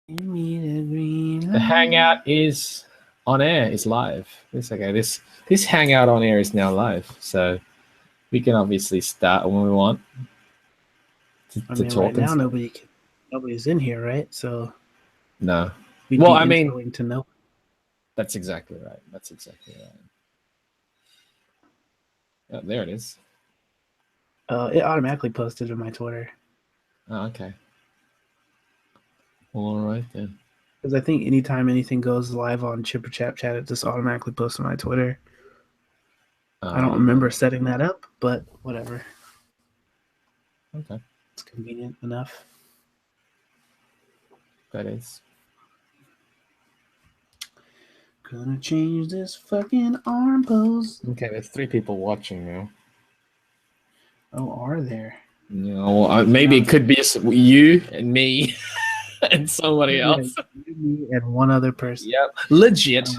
Give me the green The light. Hangout is on air, is live. This Hangout on air is now live, so we can obviously start when we want I to mean, right talk and now stuff. nobody's in here, right? So No, we'd well, be I mean, introing to no. that's exactly right. That's exactly right. Oh, there it is. It automatically posted to my Twitter Oh, okay. All right then. because I think anytime anything goes live on Chip or Chap Chat, it just automatically posts to my Twitter. I don't remember setting that up, but whatever. Okay, It's convenient enough. that is. Gonna change this fucking arm pose. Okay, there's 3 people watching now. Oh, are there? Well, maybe it could be just you and me and somebody Yeah, else. you, me, and one other person. Yep, legit.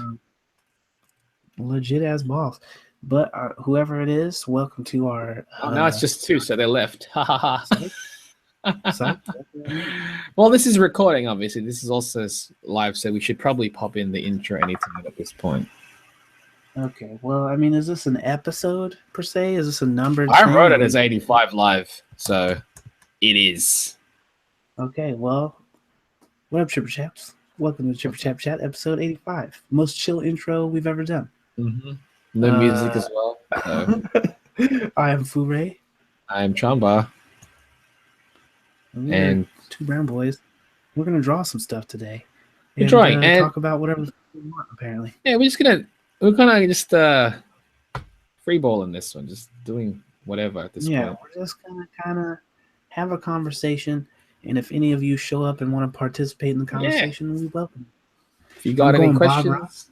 Legit as balls. But whoever it is, welcome to our. Oh, now it's just 2, so they left. Ha ha ha. Psych. Well, this is recording, obviously. This is also live, so we should probably pop in the intro anytime at this point. Okay. Well, I mean, is this an episode per se? Is this a numbered I thing? wrote it as 85 live, so it is. Okay. Well, what up, Chipper Chaps? Welcome to Chipper Chap Chat, episode 85. Most chill intro we've ever done. Mm-hmm. No music as well. So. I am Furay. I am Chamba. And 2 brown boys. We're going to draw some stuff today. We're drawing and talk about whatever we want, apparently. Yeah, we're gonna just freeballing this one, just doing whatever at this point. Yeah, we're just gonna kind of have a conversation, and if any of you show up and want to participate in the conversation, we welcome. If you got any questions,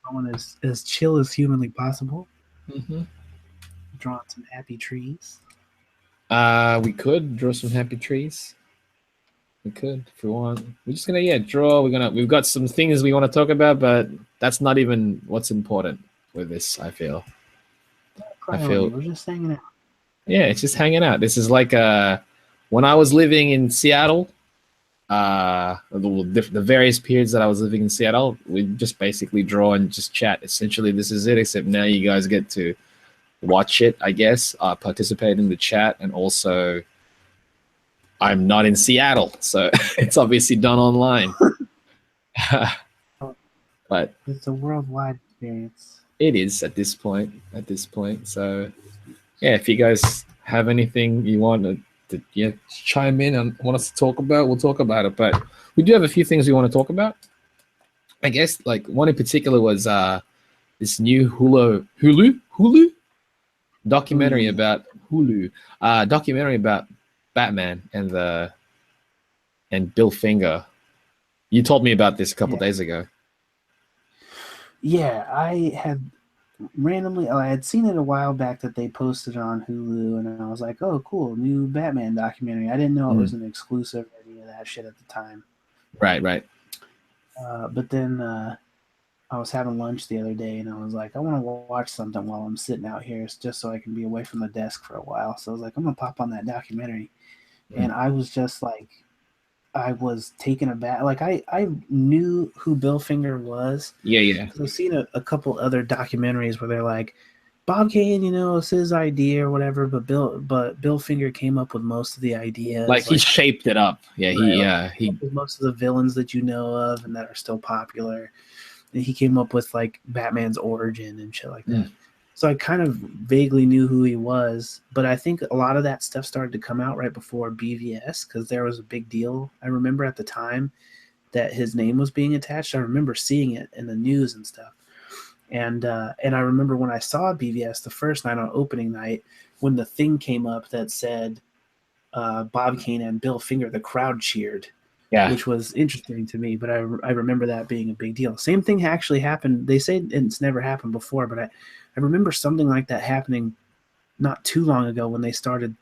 going as chill as humanly possible. Mm-hmm. Drawing some happy trees. We could draw some happy trees. We could if we want. We're just gonna draw. We've got some things we want to talk about, but that's not even what's important with this. I feel we're just hanging out. Yeah, it's just hanging out. This is like when I was living in Seattle. The various periods that I was living in Seattle, we just basically draw and just chat. Essentially, this is it. Except now you guys get to watch it, I guess, participate in the chat, and also I'm not in Seattle, so it's obviously done online. But it's a worldwide experience. It is at this point. So yeah, if you guys have anything you want to chime in and want us to talk about, we'll talk about it. But we do have a few things we want to talk about. I guess like one in particular was this new Hulu documentary about documentary about Batman and Bill Finger. You told me about this a couple days ago. Yeah, I had seen it a while back that they posted it on Hulu, and I was like, oh, cool, new Batman documentary. I didn't know it was an exclusive or any of that shit at the time. Right. But then I was having lunch the other day, and I was like, I want to watch something while I'm sitting out here, just so I can be away from the desk for a while. So I was like, I'm going to pop on that documentary. And I was just like, I was taken aback. Like, I knew who Bill Finger was. Yeah. I've seen a couple other documentaries where they're like, Bob Kane, it's his idea or whatever, but Bill Finger came up with most of the ideas. Like he shaped it up. Yeah, he most of the villains that you know of and that are still popular. And he came up with like Batman's origin and shit like that. So I kind of vaguely knew who he was, but I think a lot of that stuff started to come out right before BVS because there was a big deal. I remember at the time that his name was being attached. I remember seeing it in the news and stuff. And I remember when I saw BVS the first night on opening night, when the thing came up that said Bob Kane and Bill Finger, the crowd cheered. Yeah. Which was interesting to me, but I remember that being a big deal. Same thing actually happened. They say it's never happened before, but I remember something like that happening not too long ago when they started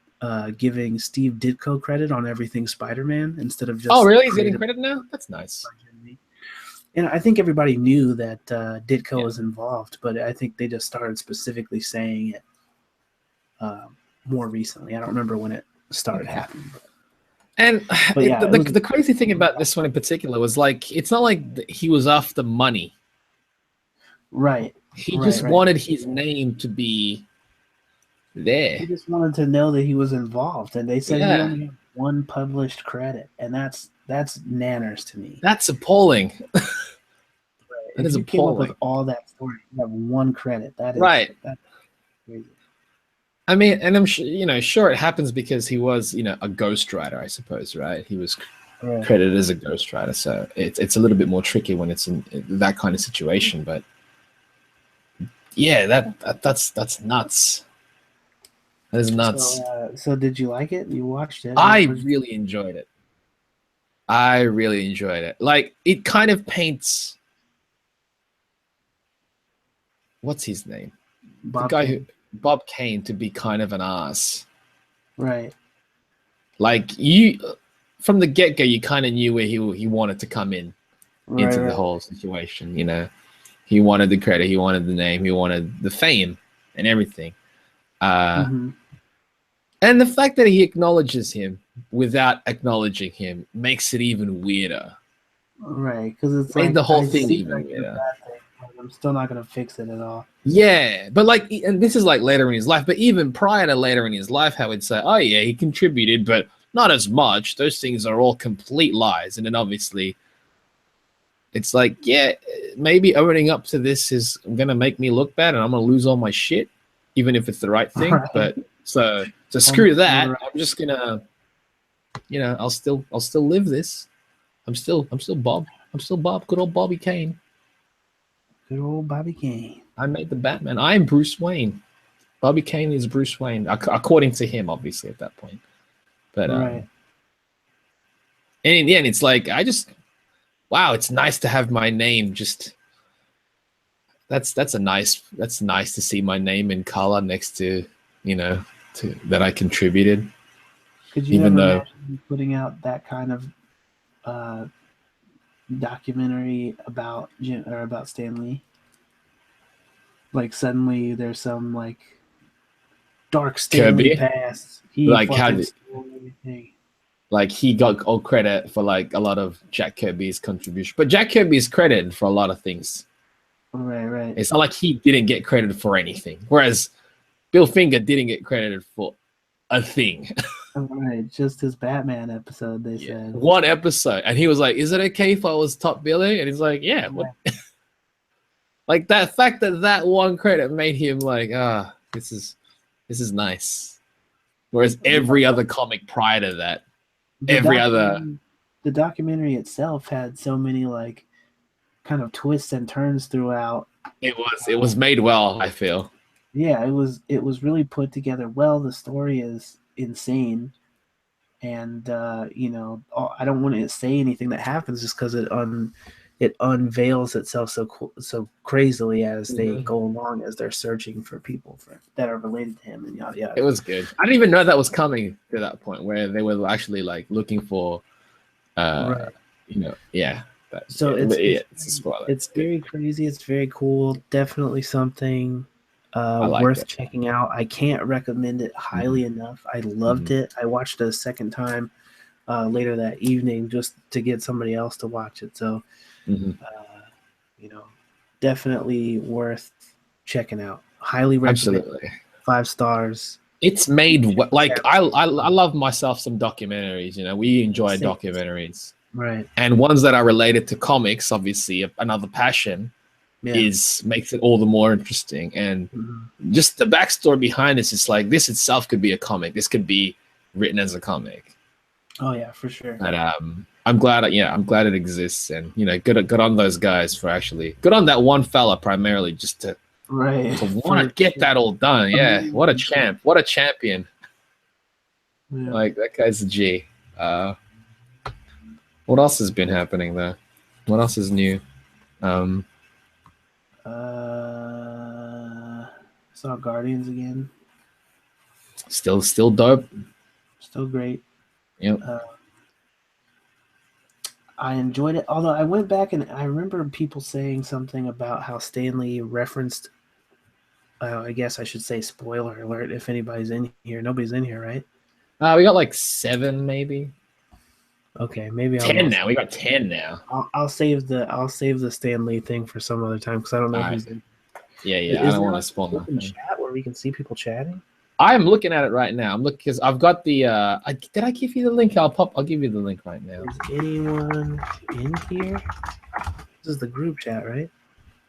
giving Steve Ditko credit on everything Spider-Man instead of just... Oh, really? He's getting credit now? That's nice. And I think everybody knew that Ditko was involved, but I think they just started specifically saying it more recently. I don't remember when it started happening. But. And But yeah, it was the crazy thing about this one in particular was like, it's not like he was after money. right, He right, just right. wanted his name to be He there. just wanted to know that he was involved, and they said he Yeah, only had one published credit, and that's nanners to me. that's appalling. That If is you came up with appalling. all that story, you have one credit. Right. That's crazy. I mean, and I'm sure, sure it happens because he was, a ghostwriter, I suppose, right? He was Right. credited as a ghostwriter, so it's a little bit more tricky when it's in that kind of situation. But yeah, that's nuts. That is nuts. So did you like it? You watched it? I really enjoyed it. I really enjoyed it. Like, it kind of paints, what's his name? The Bob guy who Kane? Bob Kane, to be kind of an ass. Right. Like, you from the get go, you kind of knew where he wanted to come into the Right. whole situation. He wanted the credit, he wanted the name, he wanted the fame and everything. Mm-hmm. And the fact that he acknowledges him without acknowledging him makes it even weirder. Right. Because it's Made like the whole I thing see even like the weirder. bad thing, but I'm still not gonna fix it at all. Yeah, but like, and this is like later in his life, but even prior to later in his life, how he'd say, "Oh yeah, he contributed, but not as much. Those things are all complete lies." And then obviously, it's like, yeah, maybe owning up to this is gonna make me look bad, and I'm gonna lose all my shit, even if it's the right thing. Right. But so screw that. Right. I'm just gonna, I'll still live this. I'm still Bob. I'm still Bob. Good old Bobby Kane. Good old Bobby Kane. I made the Batman. I am Bruce Wayne. Bobby Kane is Bruce Wayne, according to him, obviously at that point. But Right. and in the end, it's like, wow, it's nice to have my name. Just that's nice to see my name in color next to to that I contributed. Could you Even ever though, imagine putting out that kind of uh, documentary about or about Stan Lee? Like suddenly there's some like dark Stanley Kirby, past. He like fucking stole everything. like he got all credit for like a lot of Jack Kirby's contribution, but Jack Kirby is credited for a lot of things. Right, right. It's not like he didn't get credited for anything, whereas Bill Finger didn't get credited for a thing. Right, just his Batman episode, they Yeah, said. one episode, and he was like, "Is it okay if I was top billing?" And he's like, "Yeah." What? Like, that fact that one credit made him like, this is nice. Whereas every other comic prior to that, The every other, the documentary itself had so many like kind of twists and turns throughout. it was made well, I feel. Yeah, it was really put together well. The story is insane, and I don't want to say anything that happens just because it unveils itself so crazily as they go along, as they're searching for people that are related to him and yada yada. It was good. I didn't even know that was coming to that point where they were actually like looking for, Right. yeah. So it's a spoiler. It's very crazy. It's very cool. Definitely something liked worth it. checking out. I can't recommend it highly enough. I loved it. I watched it a second time later that evening just to get somebody else to watch it. So, definitely worth checking out. Highly recommend. Absolutely. 5 stars. It's made like, I love myself some documentaries. We enjoy Same. documentaries, Right. and ones that are related to comics. Obviously, another passion makes it all the more interesting. And just the backstory behind this, it's like, this itself could be a comic. This could be written as a comic. Oh yeah, for sure. And I'm glad it exists. And good on those guys for actually, good on that one fella primarily, just to want to get that all done. Yeah, what a champ, what a champion. Yeah. Like, that guy's a G. What else has been happening though? What else is new? Saw Guardians again. Still dope. Still great. Yep. I enjoyed it. Although I went back and I remember people saying something about how Stanley referenced. I guess I should say spoiler alert if anybody's in here. Nobody's in here, right? We got like 7 maybe. Okay, maybe I'll 10 watch. now. We got 10 now. I'll save the Stan Lee thing for some other time because I don't know All right. who's in. Yeah. I Is don't there want to like spoil an open nothing. chat where we can see people chatting? I'm looking at it right now. I'm looking because I've got the. Did I give you the link? I'll give you the link right now. Is anyone in here? This is the group chat, right?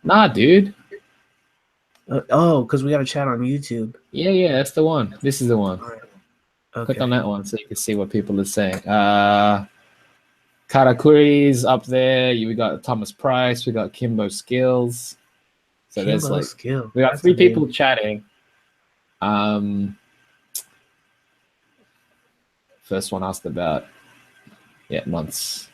Nah, dude. Oh, because we got a chat on YouTube. Yeah, that's the one. This is the one. All right. Click Okay. on that one so you can see what people are saying. Karakuri's up there. We got Thomas Price. We got Kimbo Skills. So there's Kimbo like Skill. we got That's 3 a name. people chatting. First one asked about months.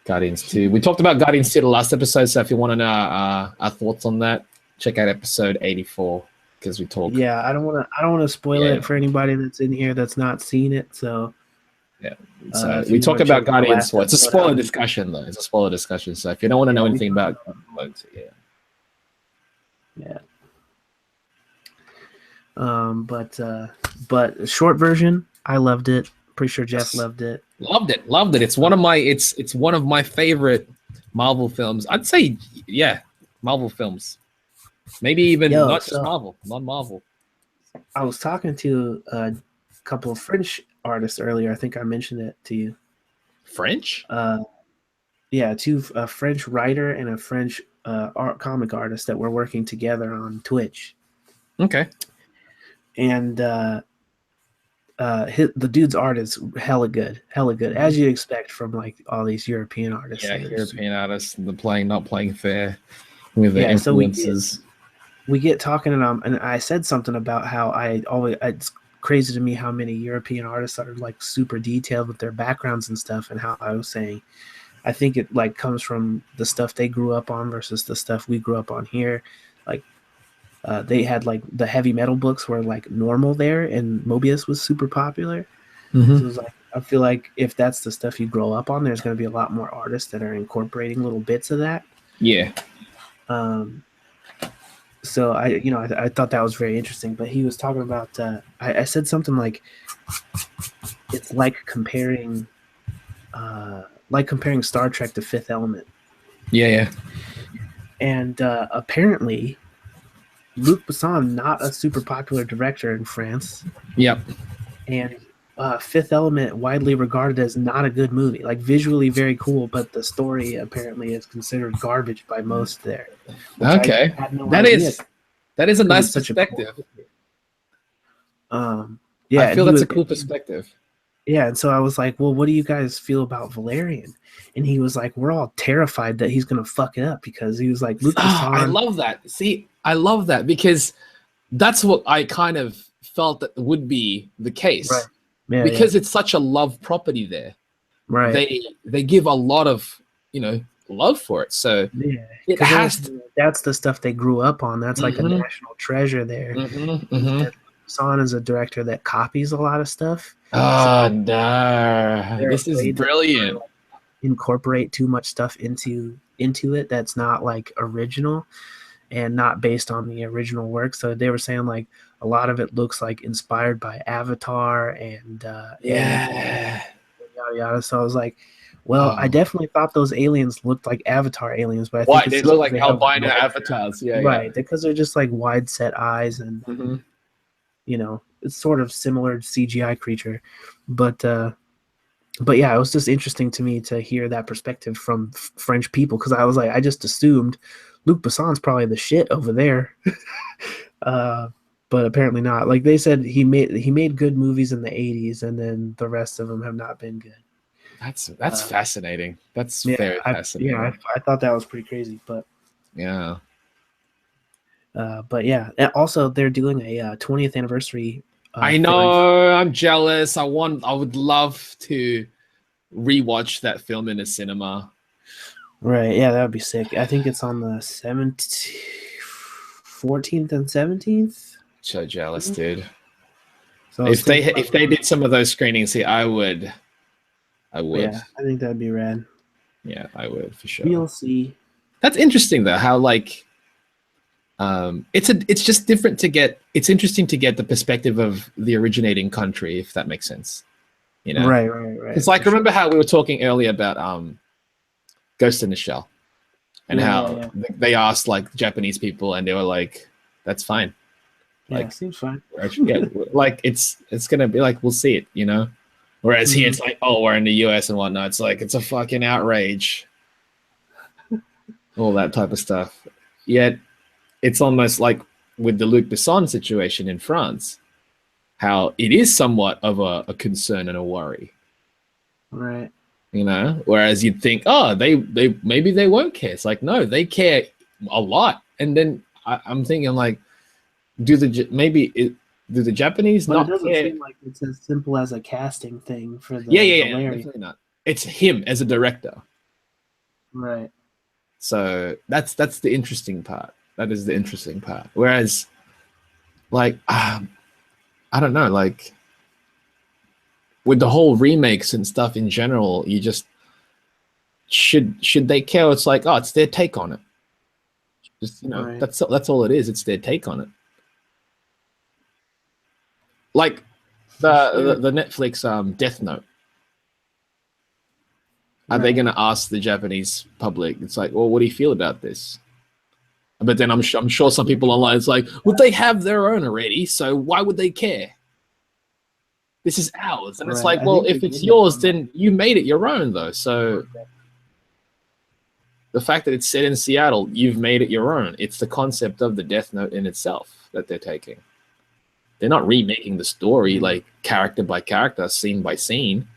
Guardians 2. We talked about Guardians 2 the last episode, so if you want to know our thoughts on that, check out episode 84 because we talked. Yeah, I don't want to spoil it for anybody that's in here that's not seen it. So yeah, so we you talk wanna about check the Guardians last 4. It's a episode spoiler out. discussion though. It's a spoiler discussion. So if you don't want to know anything about yeah. But short version, I loved it. Pretty sure Jeff loved it. Loved it. It's one of my favorite Marvel films. I'd say, Marvel films. Maybe even not just Marvel, non-Marvel. I was talking to a couple of French artists earlier. I think I mentioned it to you. French? Yeah, a French writer and a French comic artist that were working together on Twitch. Okay. And the dude's art is hella good, as you expect from like all these European artists. Yeah, European artists, not playing fair with the influences. So we get talking, and I said something about how it's crazy to me how many European artists are like super detailed with their backgrounds and stuff, and how I was saying I think it like comes from the stuff they grew up on versus the stuff we grew up on here. Like they had like the heavy metal books were like normal there, and Mobius was super popular. Mm-hmm. So it was like, I feel like if that's the stuff you grow up on, there's going to be a lot more artists that are incorporating little bits of that. Yeah. So I thought that was very interesting. But he was talking about I said something like it's like comparing Star Trek to Fifth Element. Yeah. And apparently Luc Besson, not a super popular director in France. Yep. And Fifth Element, widely regarded as not a good movie. Like visually very cool, but the story apparently is considered garbage by most there. Okay, that is a nice perspective. Yeah, I feel that's a cool perspective. Yeah, and so I was like, well, what do you guys feel about Valerian? And he was like, we're all terrified that he's going to fuck it up, because he was like, Luc Besson. I love that. See, I love that, because that's what I kind of felt that would be the case. Right. Yeah, because it's such a love property there. Right. They give a lot of, love for it. So it has to. That's the stuff they grew up on. That's like a national treasure there. Besson is a director that copies a lot of stuff. Oh, no. This is brilliant. Incorporate too much stuff into it that's not like original and not based on the original work. So they were saying like a lot of it looks like inspired by Avatar and yada yada. So I was like, well, I definitely thought those aliens looked like Avatar aliens, but I think they look like albino avatars. Yeah, right, because they're just like wide set eyes and it's sort of similar to CGI creature, but yeah, it was just interesting to me to hear that perspective from French people, because I was like, I just assumed Luc Besson's probably the shit over there, but apparently not. Like they said, he made good movies in the 80s, and then the rest of them have not been good. That's fascinating. That's very fascinating. I thought that was pretty crazy, but yeah. But yeah, and also they're doing a 20th anniversary. I know. I'm jealous. I would love to rewatch that film in a cinema. Right. Yeah, that would be sick. I think it's on the 14th and 17th. So jealous, dude. So if they did some of those screenings here, I would. Yeah, I think that'd be rad. Yeah, I would for sure. We'll see. That's interesting though. How like. It's just different to get. It's interesting to get the perspective of the originating country, if that makes sense. You know, Right. it's like remember how we were talking earlier about Ghost in the Shell, and how they asked like Japanese people, and they were like, "That's fine." Like, yeah, seems fine. Yeah, like it's gonna be like we'll see it, you know. Whereas here it's like, oh, we're in the US and whatnot. It's like it's a fucking outrage, all that type of stuff. Yet it's almost like with the Luc Besson situation in France, how it is somewhat of a concern and a worry, Right. you know. Whereas you'd think, oh, they maybe they won't care. It's like no, they care a lot. And then I'm thinking like, do the Japanese But not it doesn't care? seem like it's as simple as a casting thing for the Yeah, Larry. definitely not. It's him as a director. Right. So that's the interesting part. That is the interesting part. Whereas, like, I don't know, like with the whole remakes and stuff in general, you just should they care? It's like, oh, it's their take on it. Just Right. that's all it is. It's their take on it. Like the Netflix Death Note. Are they going to ask the Japanese public? It's like, well, what do you feel about this? But then I'm sure some people online, it's like, well, they have their own already, so why would they care? This is ours. And it's like, well, if it's yours, then you made it your own, though. So the fact that it's set in Seattle, you've made it your own. It's the concept of the Death Note in itself that they're taking. They're not remaking the story like character by character, scene by scene.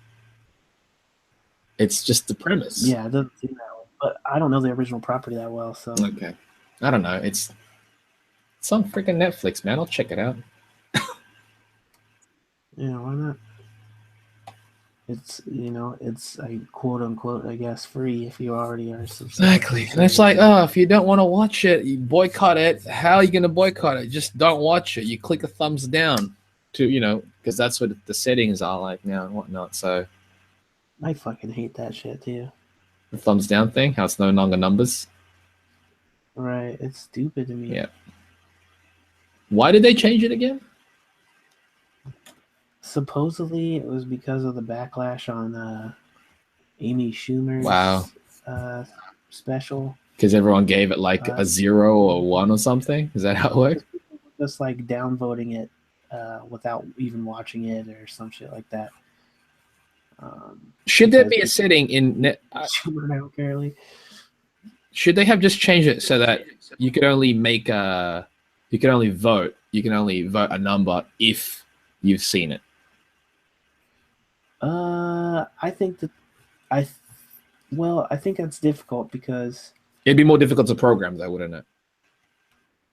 It's just the premise. Yeah, it doesn't seem that way. But I don't know the original property that well, so okay. I don't know. It's on freaking Netflix, man. I'll check it out. Yeah, why not? It's it's a quote unquote, I guess, free if you already are subscribed. Exactly. And it's like, oh, if you don't want to watch it, you boycott it. How are you gonna boycott it? Just don't watch it. You click a thumbs down to, because that's what the settings are like now and whatnot. So I fucking hate that shit too. the thumbs down thing, how it's no longer numbers. Right. It's stupid to me. Yeah. Why did they change it again? Supposedly it was because of the backlash on Amy Schumer's special. Because everyone gave it like a 0 or 1 or something. Is that how it worked? Just like downvoting it without even watching it or some shit like that. Should there be a setting in net? Schumer apparently. Should they have just changed it so that you could only make you can only vote a number if you've seen it? I think I think that's difficult because it'd be more difficult to program, though, wouldn't it?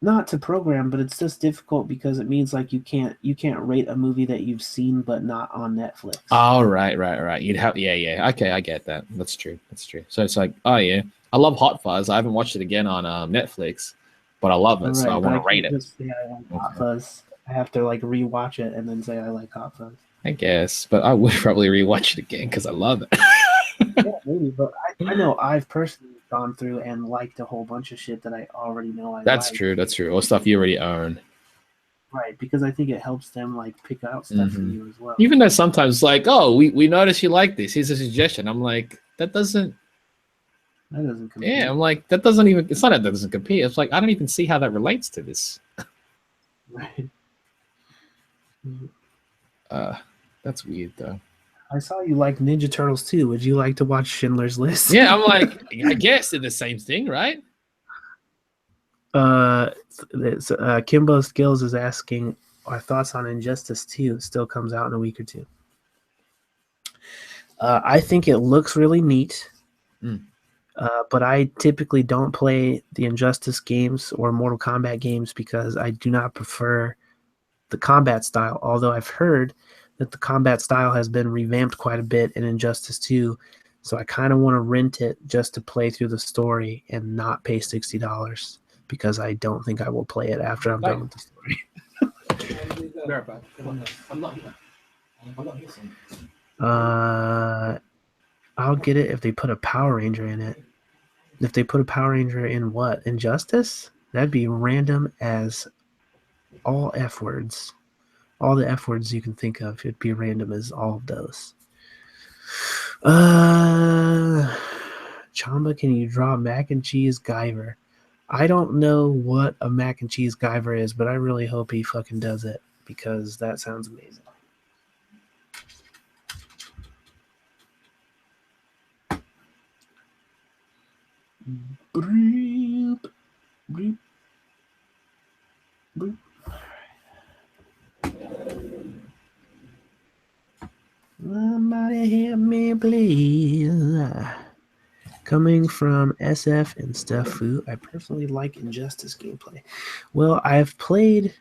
Not to program, but it's just difficult because it means like you can't rate a movie that you've seen but not on Netflix. Oh, right. You'd have Okay, I get that. That's true. So it's like, oh yeah, I love Hot Fuzz. I haven't watched it again on Netflix, but I love it, so I want to rate it. Just say I like Hot Fuzz. I have to like rewatch it and then say I like Hot Fuzz. I guess, but I would probably rewatch it again because I love it. Yeah, maybe, but I know I've personally gone through and liked a whole bunch of shit that I already know I That's like. true. Or stuff you already own. Right, because I think it helps them like pick out stuff for you as well. Even though sometimes like, oh, we noticed you like this. Here's a suggestion. I'm like, that doesn't compete. Yeah, I'm like, that doesn't even. It's not that doesn't compete. It's like I don't even see how that relates to this. Right. That's weird though. I saw you like Ninja Turtles too. Would you like to watch Schindler's List? Yeah, I'm like, I guess they're the same thing, right? Kimbo Skills is asking our thoughts on Injustice 2. It still comes out in a week or two. I think it looks really neat, but I typically don't play the Injustice games or Mortal Kombat games because I do not prefer the combat style, although I've heard that the combat style has been revamped quite a bit in Injustice 2, so I kind of want to rent it just to play through the story and not pay $60 because I don't think I will play it after I'm done with the story. I'll get it if they put a Power Ranger in it. If they put a Power Ranger in what? Injustice? That'd be random as all F words. All the F words you can think of, it'd be random as all of those. Chamba, can you draw mac and cheese Guyver? I don't know what a mac and cheese Guyver is, but I really hope he fucking does it because that sounds amazing. Bloop, bloop, bloop. Somebody help me, please. Coming from SF and Stuff Fu, I personally like Injustice gameplay. Well, I've played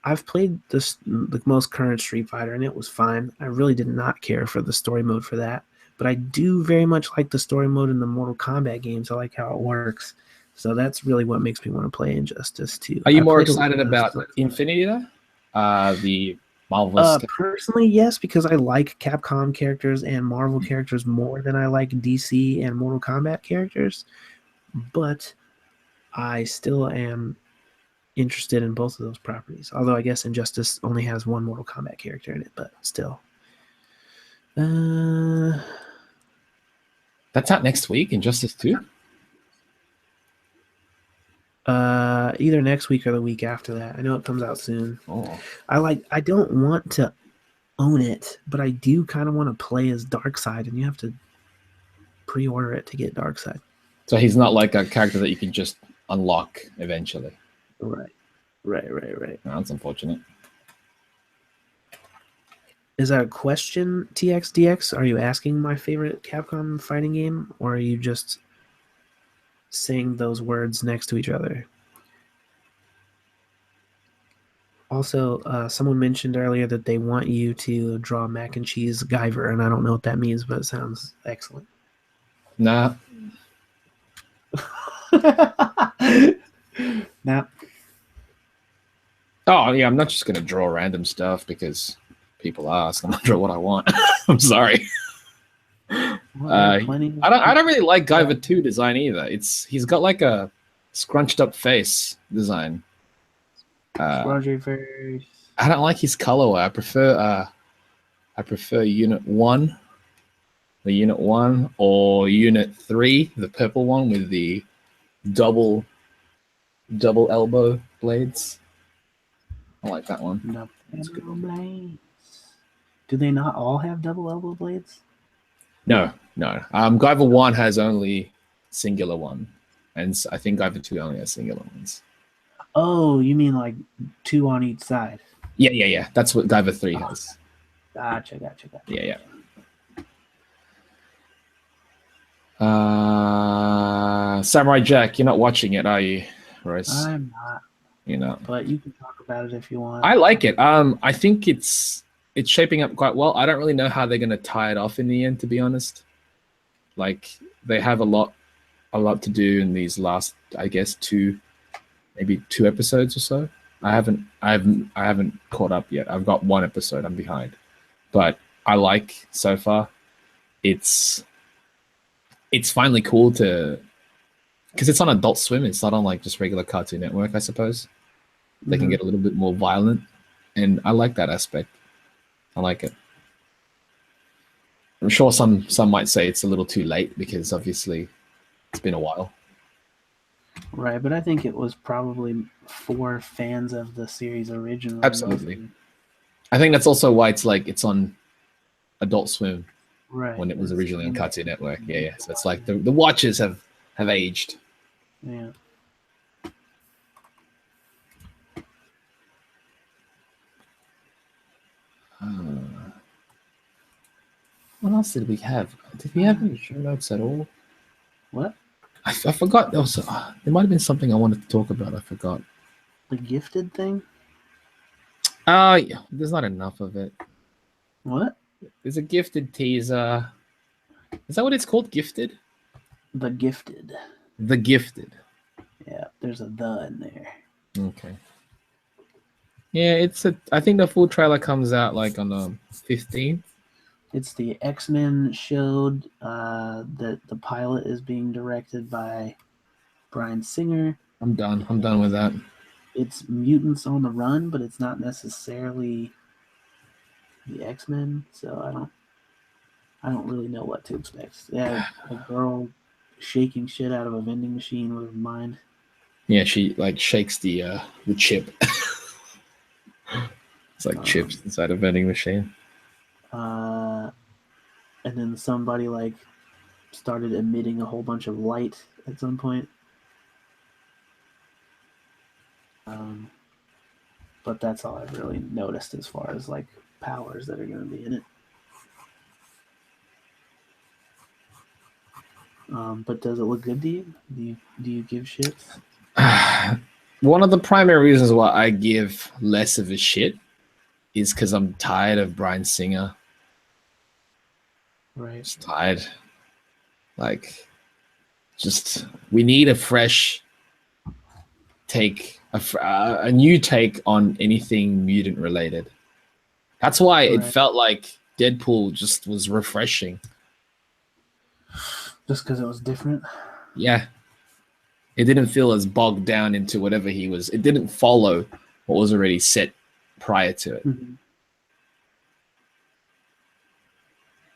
the most current Street Fighter, and it was fine. I really did not care for the story mode for that, but I do very much like the story mode in the Mortal Kombat games. I like how it works, so that's really what makes me want to play Injustice 2. Are you more excited about Infinity though? The Marvel personally, yes, because I like Capcom characters and Marvel characters more than I like DC and Mortal Kombat characters, but I still am interested in both of those properties. Although I guess Injustice only has one Mortal Kombat character in it, but still. That's out next week, Injustice 2? Either next week or the week after that. I know it comes out soon. Oh. I don't want to own it, but I do kind of want to play as Darkseid, and you have to pre-order it to get Darkseid. So he's not like a character that you can just unlock eventually. Right. That's unfortunate. Is that a question, TXDX? Are you asking my favorite Capcom fighting game, or are you just saying those words next to each other? Also, someone mentioned earlier that they want you to draw mac and cheese Guyver, and I don't know what that means, but it sounds excellent. Nah. Nah. Oh, yeah, I'm not just going to draw random stuff because people ask. I'm going to draw what I want. I'm sorry. I don't really like Guyver 2 design either. He's got like a scrunched up face design. I don't like his colorway. I prefer Unit 1, the Unit 1, or Unit 3, the purple one with the double elbow blades. I like that one. Double blades. Do they not all have double elbow blades? No. Guyver 1 has only singular one, and I think Guyver 2 only has singular ones. Oh, you mean like 2 on each side? Yeah. That's what Guyver 3 has. Gotcha. Yeah. Samurai Jack, you're not watching it, are you, Royce? I'm not. You know, but you can talk about it if you want. I like it. I think it's shaping up quite well. I don't really know how they're going to tie it off in the end, to be honest. Like they have a lot to do in these last, I guess, maybe 2 episodes or so. I haven't caught up yet. I've got 1 episode. I'm behind, but I like so far. It's finally cool because it's on Adult Swim. It's not on like just regular Cartoon Network, I suppose. They can get a little bit more violent, and I like that aspect. I like it. I'm sure some might say it's a little too late because obviously it's been a while. Right, but I think it was probably for fans of the series originally. Absolutely. I think that's also why it's on Adult Swim. Right. When it was originally on Cartoon Network. Yeah. So it's like the watchers have aged. Yeah. What else did we have? Did we have any show notes at all? What? I forgot. Also, there might have been something I wanted to talk about. I forgot. The Gifted thing? Yeah, there's not enough of it. What? There's a Gifted teaser. Is that what it's called? Gifted? The Gifted. The Gifted. Yeah, there's a "the" in there. Okay. Yeah, I think the full trailer comes out like on the 15th. It's the X-Men showed that the pilot is being directed by Bryan Singer. I'm done with that. It's mutants on the run, but it's not necessarily the X-Men, so I don't I don't really know what to expect. Yeah, a girl shaking shit out of a vending machine with her mind. Yeah, she like shakes the chip. It's like chips inside a vending machine. And then somebody like started emitting a whole bunch of light at some point. But that's all I've really noticed as far as like powers that are going to be in it. But does it look good to you? Do you give shits? One of the primary reasons why I give less of a shit is because I'm tired of Bryan Singer. Right. Just tired. Like, just we need a fresh take, a new take on anything mutant related. That's why it felt like Deadpool just was refreshing. Just because it was different? Yeah. It didn't feel as bogged down into whatever he was. It didn't follow what was already set prior to it. Mm-hmm.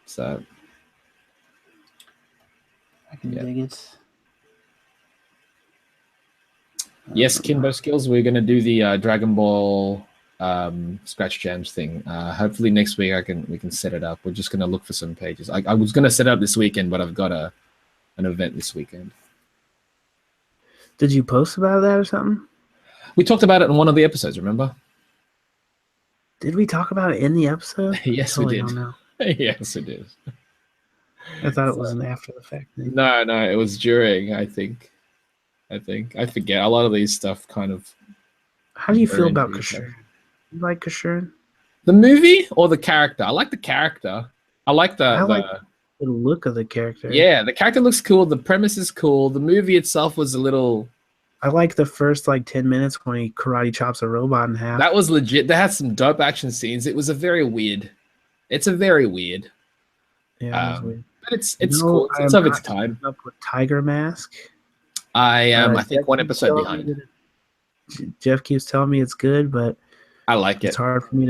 So I can dig it. Yes, Kimbo Skills, we're going to do the Dragon Ball Scratch Jams thing. Hopefully next week we can set it up. We're just going to look for some pages. I was going to set it up this weekend, but I've got an event this weekend. Did you post about that or something? We talked about it in one of the episodes, remember? Did we talk about it in the episode? Yes, we did. Yes, we did. I thought it was an after the fact thing. No, it was during, I think. I forget. A lot of these stuff kind of... How do you feel about Kashurin? You like Kashurin? The movie or the character? I like the character. I like the look of the character. Yeah, the character looks cool. The premise is cool. The movie itself was a little... I like the first 10 minutes when he karate chops a robot in half. That was legit. They had some dope action scenes. It was a very weird... It's a very weird. Yeah, it was weird. But it's cool. It's of its time. Up with Tiger Mask. I am. I think one episode behind. Jeff keeps telling me it's good, but I like it. It's hard for me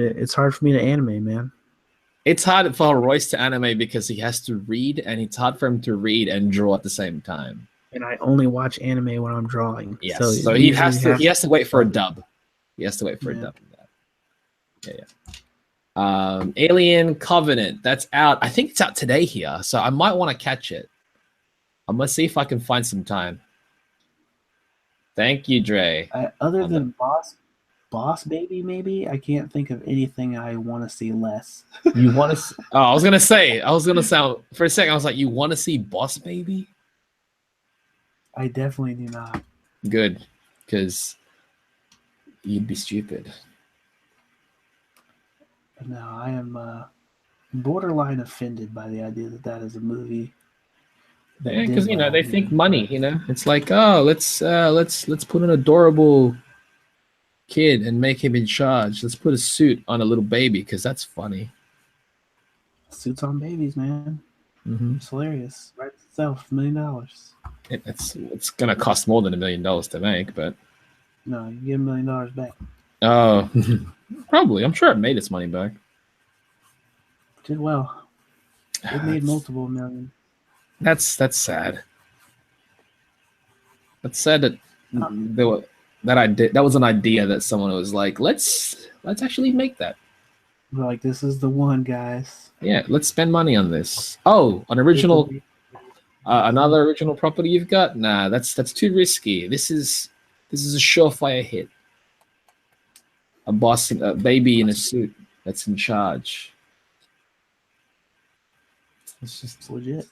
to anime, man. It's hard for Royce to anime because he has to read, and it's hard for him to read and draw at the same time. And I only watch anime when I'm drawing. Yes, so he has to wait for a dub. He has to wait for a dub. Yeah. Alien Covenant, that's out. I think it's out today here, so I might want to catch it. I'm gonna see if I can find some time. Thank you, Dre. Other than Boss Baby, maybe I can't think of anything I want to see less. You want to? Oh, I was gonna say for a second. I was like, you want to see Boss Baby? I definitely do not. Good, because you'd be stupid. No, I am borderline offended by the idea that is a movie. Yeah, because they think money. It's like, oh, let's put an adorable kid and make him in charge. Let's put a suit on a little baby because that's funny. Suits on babies, man. Mm-hmm. It's hilarious. Right itself, $1 million. It's gonna cost more than $1 million to make, but no, you get $1 million back. Oh, probably. I'm sure it made its money back. Did well. It made multiple million. That's sad. That's sad that that was an idea that someone was like, let's actually make that. We're like, this is the one, guys. Yeah, let's spend money on this. Oh, an original, another original property you've got? Nah, that's too risky. This is a surefire hit. A baby in a suit that's in charge. It's just legit.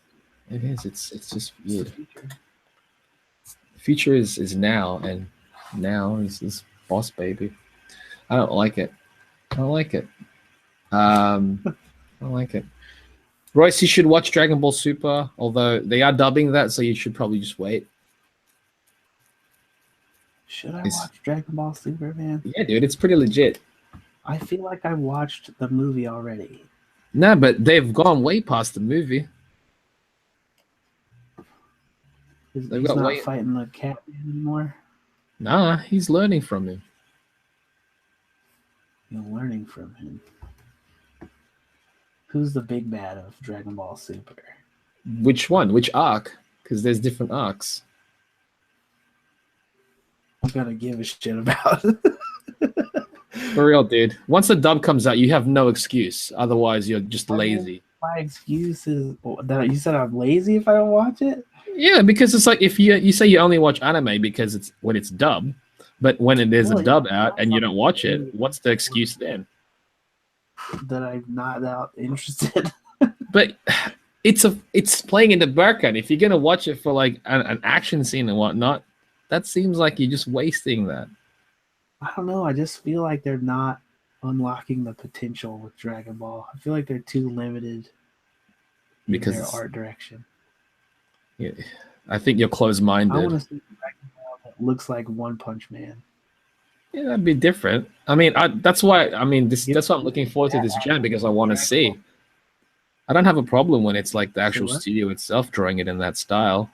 It is. It's just weird. The future is now, and now is this Boss Baby. I don't like it. I don't like it. Royce, you should watch Dragon Ball Super, although they are dubbing that, so you should probably just wait. Should I watch Dragon Ball Super, man? Yeah, dude, it's pretty legit. I feel like I watched the movie already. No, but they've gone way past the movie. He's not fighting the cat anymore? Nah, he's learning from him. You're learning from him. Who's the big bad of Dragon Ball Super? Which one? Which arc? Because there's different arcs. I'm gonna give a shit about. For real, dude. Once the dub comes out, you have no excuse. Otherwise, you're just lazy. My excuse is that you said I'm lazy if I don't watch it. Yeah, because it's like if you say you only watch anime because it's when it's dubbed, but when there's a dub out and you don't watch it, what's the excuse then? That I'm not that interested. But it's playing in the background. If you're gonna watch it for like an action scene and whatnot, that seems like you're just wasting that. I don't know. I just feel like they're not unlocking the potential with Dragon Ball. I feel like they're too limited because in their art direction. Yeah, I think you're closed-minded. I want to see Dragon Ball that looks like One Punch Man. Yeah, that'd be different. I mean, that's why. I mean, that's why I'm looking forward to this gen, because I want to see. I don't have a problem when it's like the actual studio itself drawing it in that style.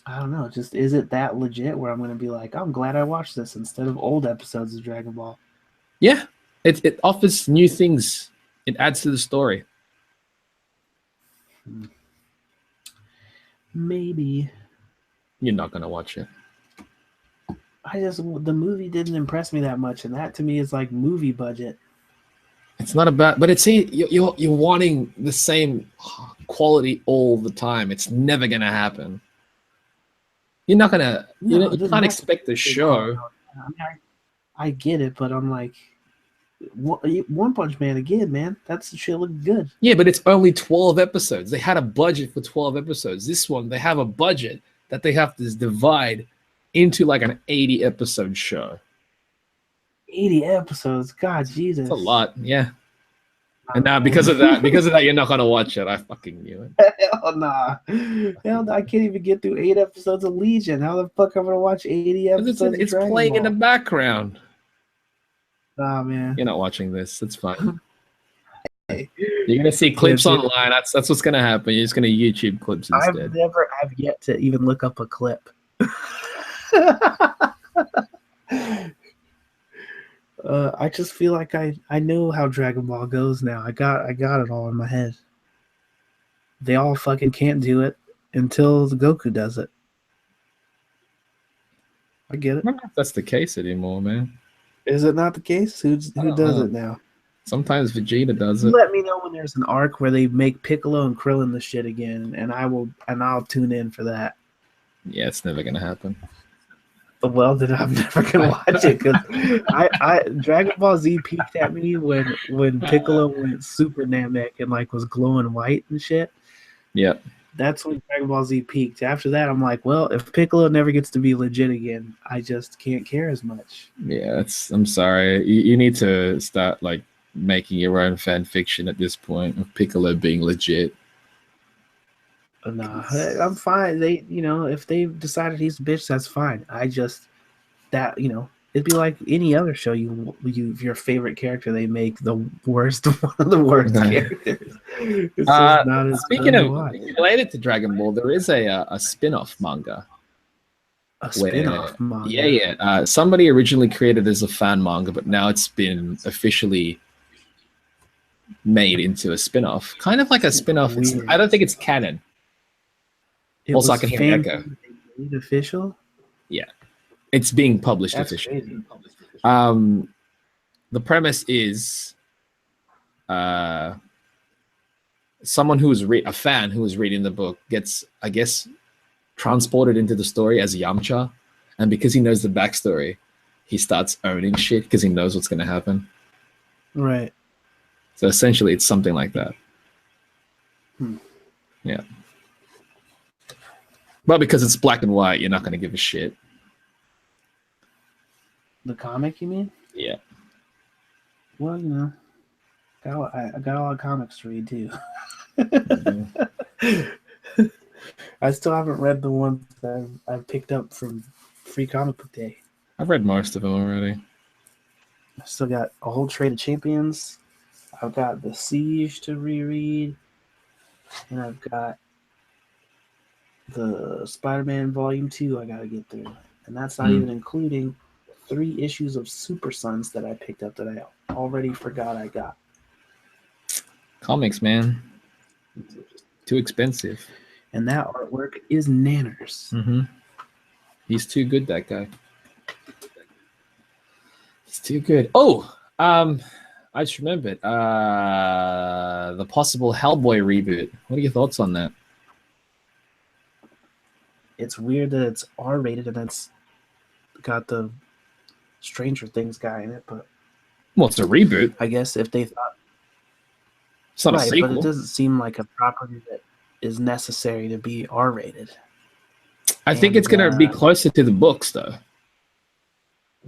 I don't know. Just is it that legit where I'm going to be like, I'm glad I watched this instead of old episodes of Dragon Ball? Yeah, it offers new things. It adds to the story. Maybe. You're not going to watch it. The movie didn't impress me that much, and that to me is like movie budget. It's not about, but it's you're wanting the same quality all the time. It's never going to happen. You're not gonna. You can't expect the show. I mean, I get it, but I'm like, One Punch Man again, man. That's the shit looked good. Yeah, but it's only 12 episodes. They had a budget for 12 episodes. This one, they have a budget that they have to divide into like an 80 episode show. 80 episodes, God, Jesus, that's a lot. Yeah. And now because of that, you're not gonna watch it. I fucking knew it. Hell nah. Hell, I can't even get through 8 episodes of Legion. How the fuck I'm gonna watch 80 episodes? It's playing in the background. Nah, man. You're not watching this. It's fine. You're gonna see clips online. That's what's gonna happen. You're just gonna YouTube clips instead. I've yet to even look up a clip. I just feel like I know how Dragon Ball goes now. I got it all in my head. They all fucking can't do it until Goku does it. I get it. I don't know if that's the case anymore, man. Is it not the case? Who does it now? Sometimes Vegeta does it. Let me know when there's an arc where they make Piccolo and Krillin the shit again, and I'll tune in for that. Yeah, it's never gonna happen. Well, then I'm never gonna watch it because I Dragon Ball Z peaked at me when Piccolo went Super Namek and like was glowing white and shit. Yep. That's when Dragon Ball Z peaked. After that, I'm like, well, if Piccolo never gets to be legit again, I just can't care as much. Yeah, I'm sorry. You need to start like making your own fan fiction at this point of Piccolo being legit. Nah, I'm fine. If they decided he's a bitch, that's fine. It'd be like any other show. Your favorite character, they make the worst, one of the worst characters. It's just not as speaking of related to Dragon Ball, there is a spin-off manga. A spin-off manga. Yeah. Somebody originally created as a fan manga, but now it's been officially made into a spin-off. Kind of like a spin-off. I don't think it's canon. Also, I can hear echo. Official? Yeah. It's being published officially. The premise is someone who is a fan who is reading the book gets, I guess, transported into the story as Yamcha, and because he knows the backstory, he starts owning shit because he knows what's going to happen. Right. So essentially, it's something like that. Yeah. But because it's black and white, you're not going to give a shit. The comic, you mean? Yeah. Well, I got a lot of comics to read too. I still haven't read the ones that I've picked up from Free Comic Book Day. I've read most of them already. I still got a whole trade of champions. I've got The Siege to reread. And I've got the Spider-Man Volume 2 I got to get through. And that's not even including 3 issues of Super Sons that I picked up that I already forgot I got. Comics, man. Too expensive. And that artwork is nanners. Mm-hmm. He's too good, that guy. He's too good. Oh, I just remembered. The possible Hellboy reboot. What are your thoughts on that? It's weird that it's R-rated and it's got the Stranger Things guy in it, but Well, it's a reboot. I guess if they thought It's not a right, sequel. but it doesn't seem like a property that is necessary to be R-rated. I think it's gonna be closer to the books, though.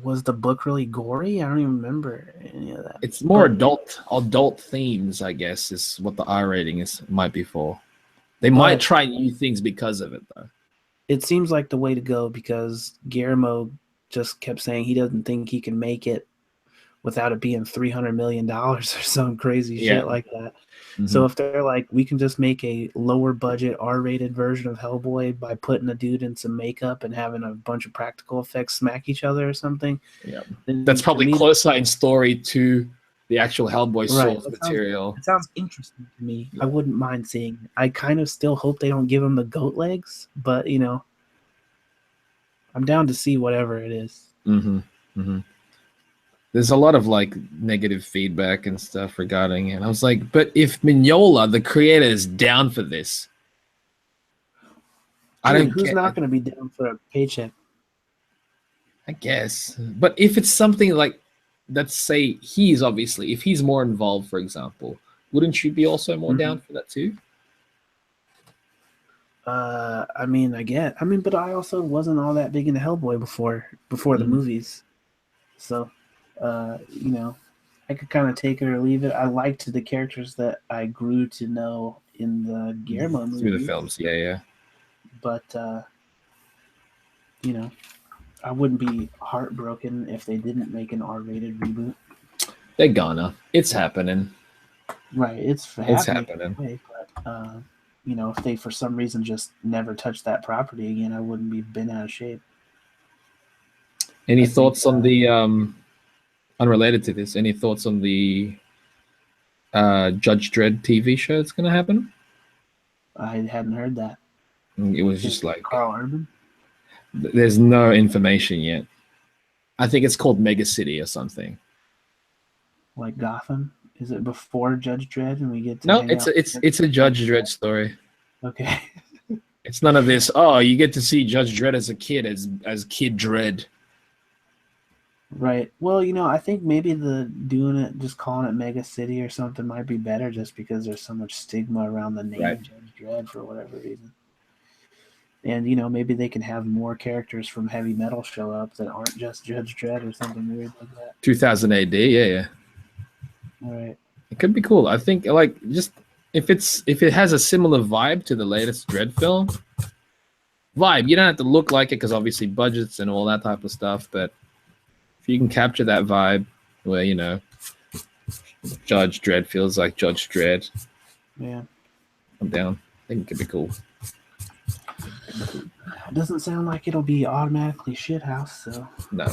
Was the book really gory? I don't even remember any of that. It's more adult themes, I guess, is what the R rating might be for. They might try new things because of it, though. It seems like the way to go because Guillermo just kept saying he doesn't think he can make it without it being $300 million or some crazy shit like that. Mm-hmm. So if they're like, we can just make a lower budget R-rated version of Hellboy by putting a dude in some makeup and having a bunch of practical effects smack each other or something. Yeah, that's probably closer in story to the actual Hellboy source material. It sounds interesting to me. Yeah. I wouldn't mind seeing it. I kind of still hope they don't give him the goat legs, but you know, I'm down to see whatever it is. Mm-hmm. Mm-hmm. There's a lot of like negative feedback and stuff regarding it. And I was like, but if Mignola, the creator, is down for this, who's not going to be down for a paycheck? I guess. But if it's something like, let's say if he's more involved, for example, wouldn't you be also more down for that too? I mean, but I also wasn't all that big into Hellboy before the movies. So, you know, I could kind of take it or leave it. I liked the characters that I grew to know in the Guillermo movies. Through the films, yeah. But, you know, I wouldn't be heartbroken if they didn't make an R-rated reboot. They're gonna. It's happening. Right, it's happening. Anyway, but, you know, if they for some reason just never touch that property again, I wouldn't be bent out of shape. Any thoughts on the unrelated to this? Any thoughts on the Judge Dredd TV show that's going to happen? I hadn't heard that. It was just like Carl Urban. There's no information yet. I think it's called Mega City or something. Like Gotham. Is it before Judge Dredd and we get to it's a Judge Dredd story. Okay. It's none of this, oh, you get to see Judge Dredd as a kid, as Kid Dredd. Right. Well, you know, I think maybe just calling it Mega City or something might be better just because there's so much stigma around the name Judge Dredd for whatever reason. And, you know, maybe they can have more characters from heavy metal show up that aren't just Judge Dredd or something weird like that. 2000 AD, yeah. All right. It could be cool. I think, like, just if it has a similar vibe to the latest Dredd film, you don't have to look like it because obviously budgets and all that type of stuff, but if you can capture that vibe where, you know, Judge Dredd feels like Judge Dredd. Yeah. I'm down. I think it could be cool. It doesn't sound like it'll be automatically shithouse, so. No.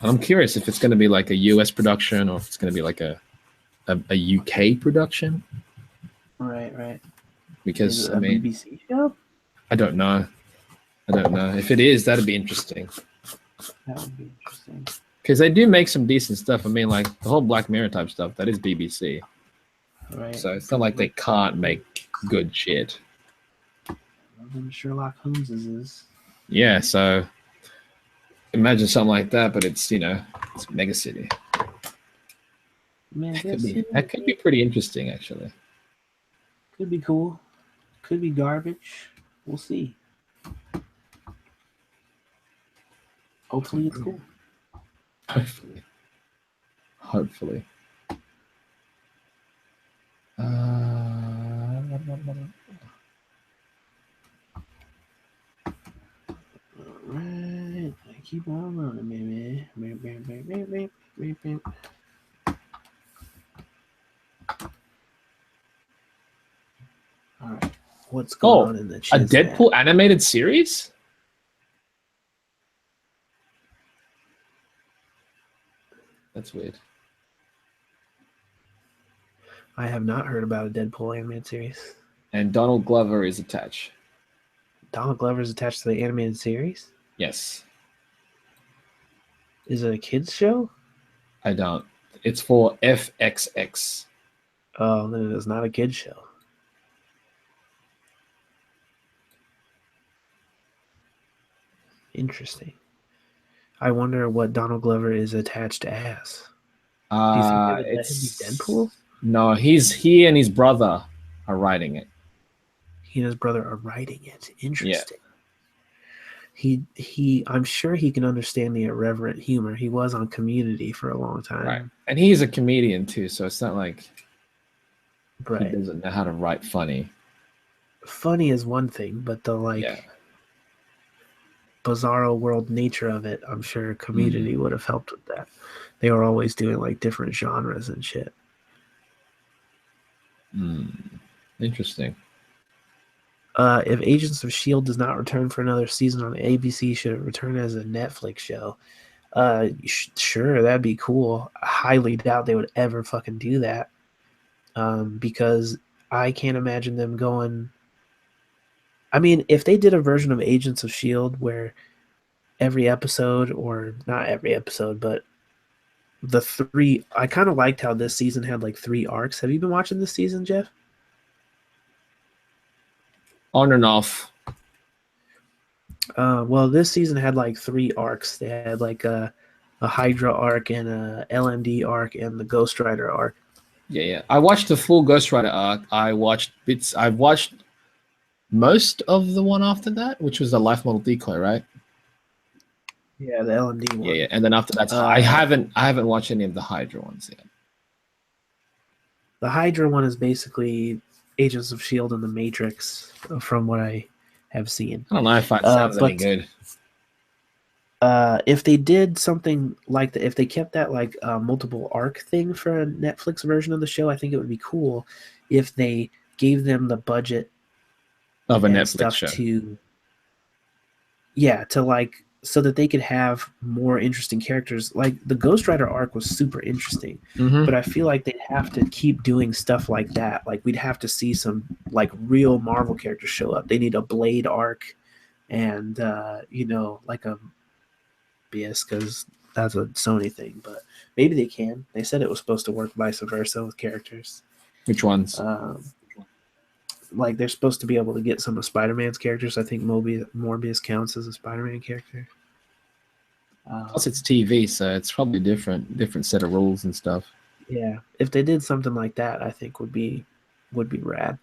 I'm curious if it's going to be like a US production or if it's going to be like a UK production. Right. Because, is it a BBC show? I don't know. If it is, that'd be interesting. That would be interesting. Because they do make some decent stuff. I mean, like the whole Black Mirror type stuff, that is BBC. Right. So it's not like they can't make good shit. Sherlock Holmes is. Yeah, so imagine something like that, but it's, you know, it's Mega City. That could be pretty interesting, actually. Could be cool. Could be garbage. We'll see. Hopefully it's cool. Hopefully. Alright, keep on running, baby. Alright, what's going on in the chat? A Deadpool animated series? That's weird. I have not heard about a Deadpool animated series. And Donald Glover is attached. Donald Glover is attached to the animated series? Yes. Is it a kids show? I don't. It's for FXX. Oh, then it is not a kids show. Interesting. I wonder what Donald Glover is attached as. Do you think they would let him be Deadpool? No, he and his brother are writing it. He and his brother are writing it. Interesting. Yeah. I'm sure he can understand the irreverent humor. He was on Community for a long time. Right. And he's a comedian too, so it's not like right. he doesn't know how to write funny. Funny is one thing, but the bizarro world nature of it, I'm sure Community would have helped with that. They were always doing like different genres and shit. Interesting. If Agents of S.H.I.E.L.D. does not return for another season on ABC, should it return as a Netflix show? Sure, that'd be cool. I highly doubt they would ever fucking do that. Because I can't imagine them going... I mean, if they did a version of Agents of S.H.I.E.L.D. where every episode, or not every episode, but the three... I kind of liked how this season had like 3 arcs. Have you been watching this season, Jeff? On and off. Well, this season had like 3 arcs. They had like a Hydra arc and a LMD arc and the Ghost Rider arc. Yeah. I watched the full Ghost Rider arc. I've watched most of the one after that, which was the Life Model Decoy, right? Yeah, the LMD one. Yeah. And then after that, I haven't watched any of the Hydra ones yet. The Hydra one is basically Agents of S.H.I.E.L.D. and the Matrix, from what I have seen. I don't know if that sounds any good. If they did something like that, if they kept that like multiple arc thing for a Netflix version of the show, I think it would be cool if they gave them the budget of a Netflix show to like, so that they could have more interesting characters. Like the Ghost Rider arc was super interesting, but I feel like they'd have to keep doing stuff like that. Like we'd have to see some like real Marvel characters show up. They need a Blade arc, and like a BS, because that's a Sony thing. But maybe they can. They said it was supposed to work vice versa with characters. Which ones? Like they're supposed to be able to get some of Spider-Man's characters. I think Morbius counts as a Spider-Man character. Plus, it's TV, so it's probably different set of rules and stuff. Yeah, if they did something like that, I think would be rad.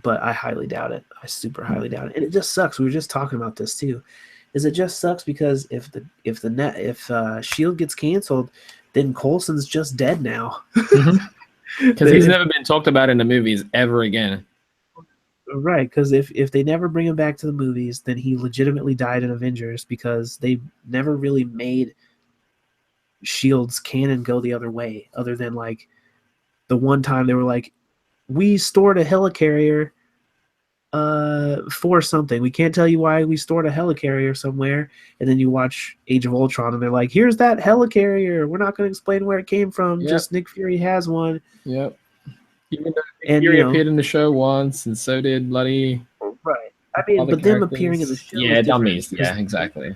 But I highly doubt it. I super highly doubt it. And it just sucks. We were just talking about this too. It just sucks because if S.H.I.E.L.D. gets canceled, then Coulson's just dead now. Because he's never been talked about in the movies ever again. Right, because if they never bring him back to the movies, then he legitimately died in Avengers, because they never really made S.H.I.E.L.D.'s canon go the other way, other than like the one time they were like, we stored a helicarrier for something. We can't tell you why we stored a helicarrier somewhere. And then you watch Age of Ultron and they're like, here's that helicarrier. We're not going to explain where it came from. Yep. Just Nick Fury has one. Yep. Even though Nick Fury appeared in the show once, and so did bloody... Right. I mean, but them appearing in the show... Yeah, dummies. Yeah, exactly.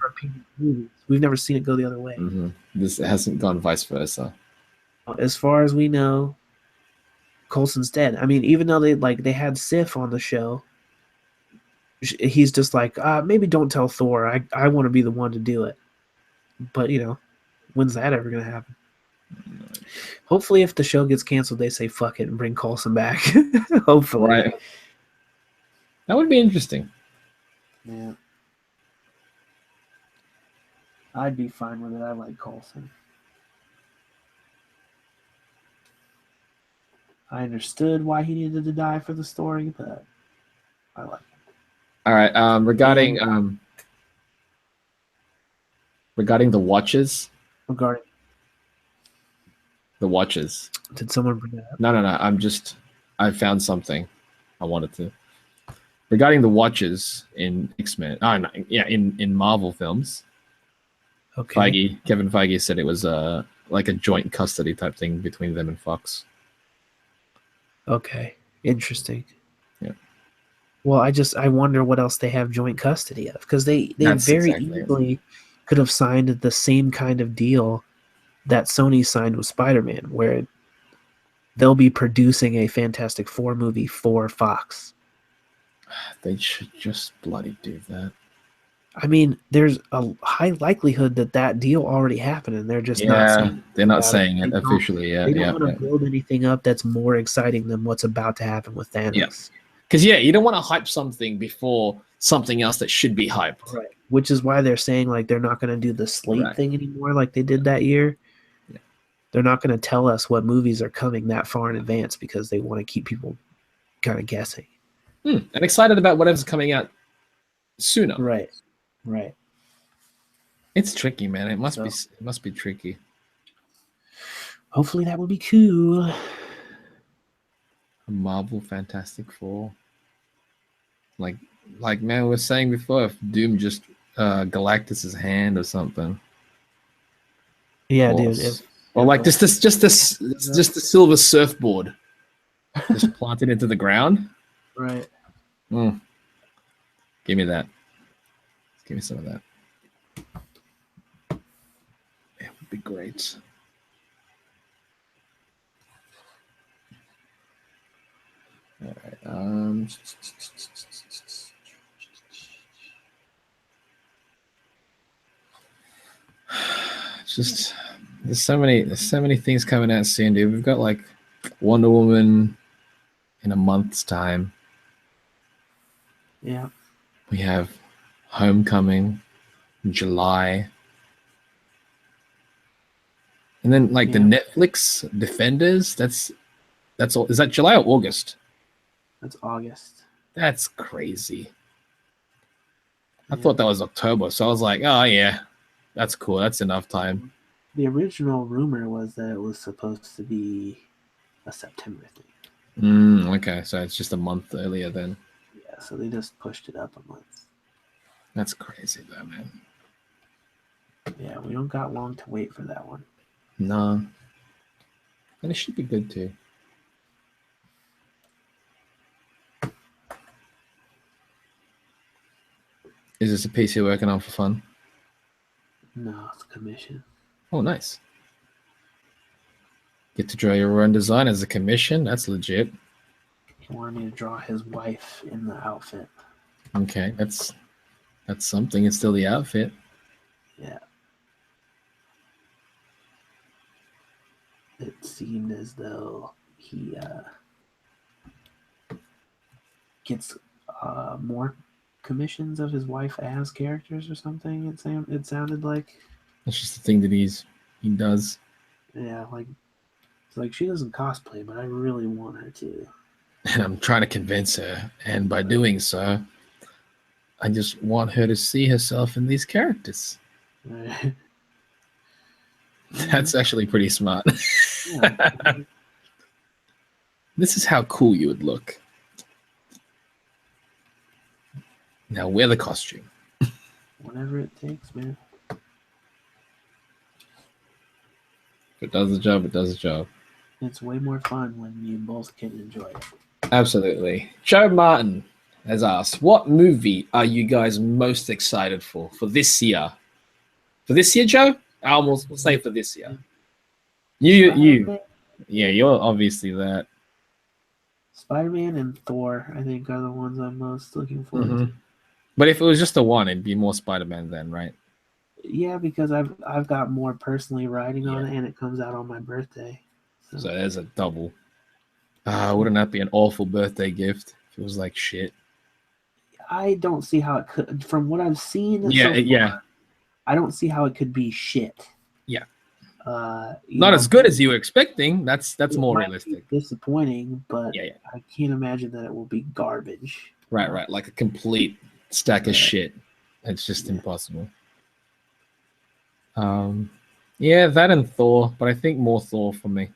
We've never seen it go the other way. This hasn't gone vice versa. As far as we know, Coulson's dead. I mean, even though they had Sif on the show, he's just like, maybe don't tell Thor. I want to be the one to do it. But, when's that ever going to happen? Hopefully, if the show gets canceled, they say fuck it and bring Coulson back. Hopefully. Right. That would be interesting. Yeah. I'd be fine with it. I like Coulson. I understood why he needed to die for the story, but I like it. All right. Regarding the watches. Regarding the watches. Did someone bring that up? No. I found something I wanted to. Regarding the watches in X-Men. In Marvel films. Okay. Kevin Feige said it was like a joint custody type thing between them and Fox. Okay, interesting. Yeah. Well, I wonder what else they have joint custody of, because they That's very exactly it. easily could have signed the same kind of deal that Sony signed with Spider-Man, where they'll be producing a Fantastic Four movie for Fox. They should just bloody do that. I mean, there's a high likelihood that deal already happened, and they're just not saying they're not about it. saying it officially yet. They don't Yeah, want to build anything up that's more exciting than what's about to happen with Thanos. Yeah. Because you don't want to hype something before something else that should be hyped. Right. Which is why they're saying like they're not going to do the slate thing anymore like they did that year. Yeah. They're not going to tell us what movies are coming that far in advance because they want to keep people kind of guessing. And excited about whatever's coming out sooner. Right. It's tricky, man. It must be tricky. Hopefully that would be cool. A Marvel Fantastic Four. Like man, we were saying before, if Doom just Galactus's hand or something. Yeah, dude. Or like just the silver surfboard, just planted into the ground. Right. Give me that. Give me some of that. It would be great. All right. Just there's so many things coming out soon, dude. We've got like Wonder Woman in a month's time. Yeah. We have Homecoming in July. And then like the Netflix Defenders, that's all. Is that July or August? That's August. That's crazy. I thought that was October, so I was like, oh yeah, that's cool. That's enough time. The original rumor was that it was supposed to be a September thing. Okay, so it's just a month earlier then. Yeah, so they just pushed it up a month. That's crazy though, man. Yeah, we don't got long to wait for that one. No. And it should be good too. Is this a piece you're working on for fun? No, it's a commission. Oh, nice. Get to draw your own design as a commission? That's legit. He wanted me to draw his wife in the outfit. Okay, that's something. It's still the outfit. Yeah. It seemed as though he gets more commissions of his wife as characters or something. It sounded like. That's just the thing that he does. Yeah, it's like she doesn't cosplay, but I really want her to. And I'm trying to convince her, and by doing so, I just want her to see herself in these characters. Right. That's actually pretty smart. Yeah. This is how cool you would look. Now wear the costume. Whatever it takes, man. If it does the job, it does the job. It's way more fun when you both can enjoy it. Absolutely. Joe Martin has asked, what movie are you guys most excited for this year? For this year, Joe? We'll say for this year. You. Yeah, you're obviously that. Spider-Man and Thor, I think, are the ones I'm most looking forward to. But if it was just the one, it'd be more Spider-Man then, right? Yeah, because I've got more personally writing on it, and it comes out on my birthday. So there's a double. Wouldn't that be an awful birthday gift if it was like shit? I don't see how it could. From what I've seen, I don't see how it could be shit. Yeah. Not as good as you were expecting. That's more realistic. Disappointing, but I can't imagine that it will be garbage. Right. Like a complete stack of shit. It's just impossible. That and Thor, but I think more Thor for me.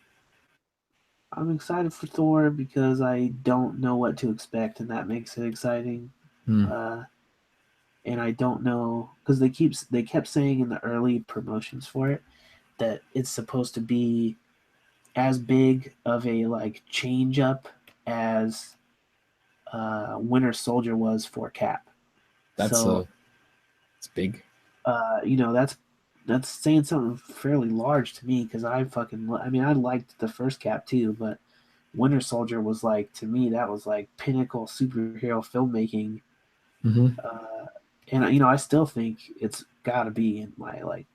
I'm excited for Thor because I don't know what to expect, and that makes it exciting. And I don't know because they kept saying in the early promotions for it that it's supposed to be as big of a like change up as Winter Soldier was for Cap. That's So it's big. you know, that's saying something fairly large to me because I mean, I liked the first Cap too, but Winter Soldier was like, to me, that was like pinnacle superhero filmmaking. Mm-hmm. And you know, I still think it's got to be in my like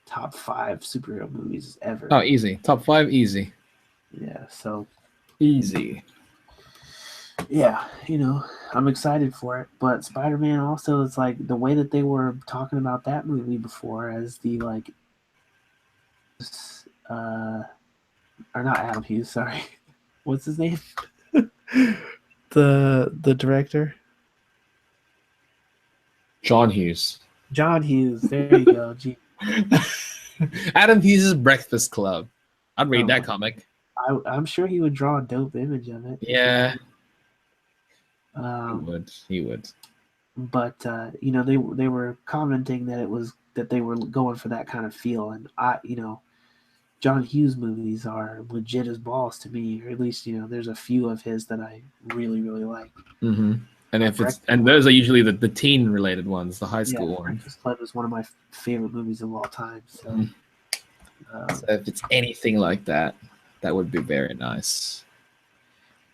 top 5 superhero movies ever. Oh, easy. Top 5, easy. Yeah, so Easy. yeah, you know, I'm excited for it. But Spider-Man also, it's like the way that they were talking about that movie before as the like, or not Adam Hughes, sorry, what's his name? The director, John Hughes. John Hughes. There you go. Gee. Adam Hughes' Breakfast Club. I'd read that Oh, comic. I'm sure he would draw a dope image of it. Yeah, he Um, would. He would. but you know, they were commenting that they were going for that kind of feel, and you know, John Hughes movies are legit as balls to me, or at least you know, there's a few of his that I really really like. Mm-hmm. And those are usually the teen related ones, the high school ones. Breakfast Club is one of my favorite movies of all time. So, So if it's anything like that, that would be very nice.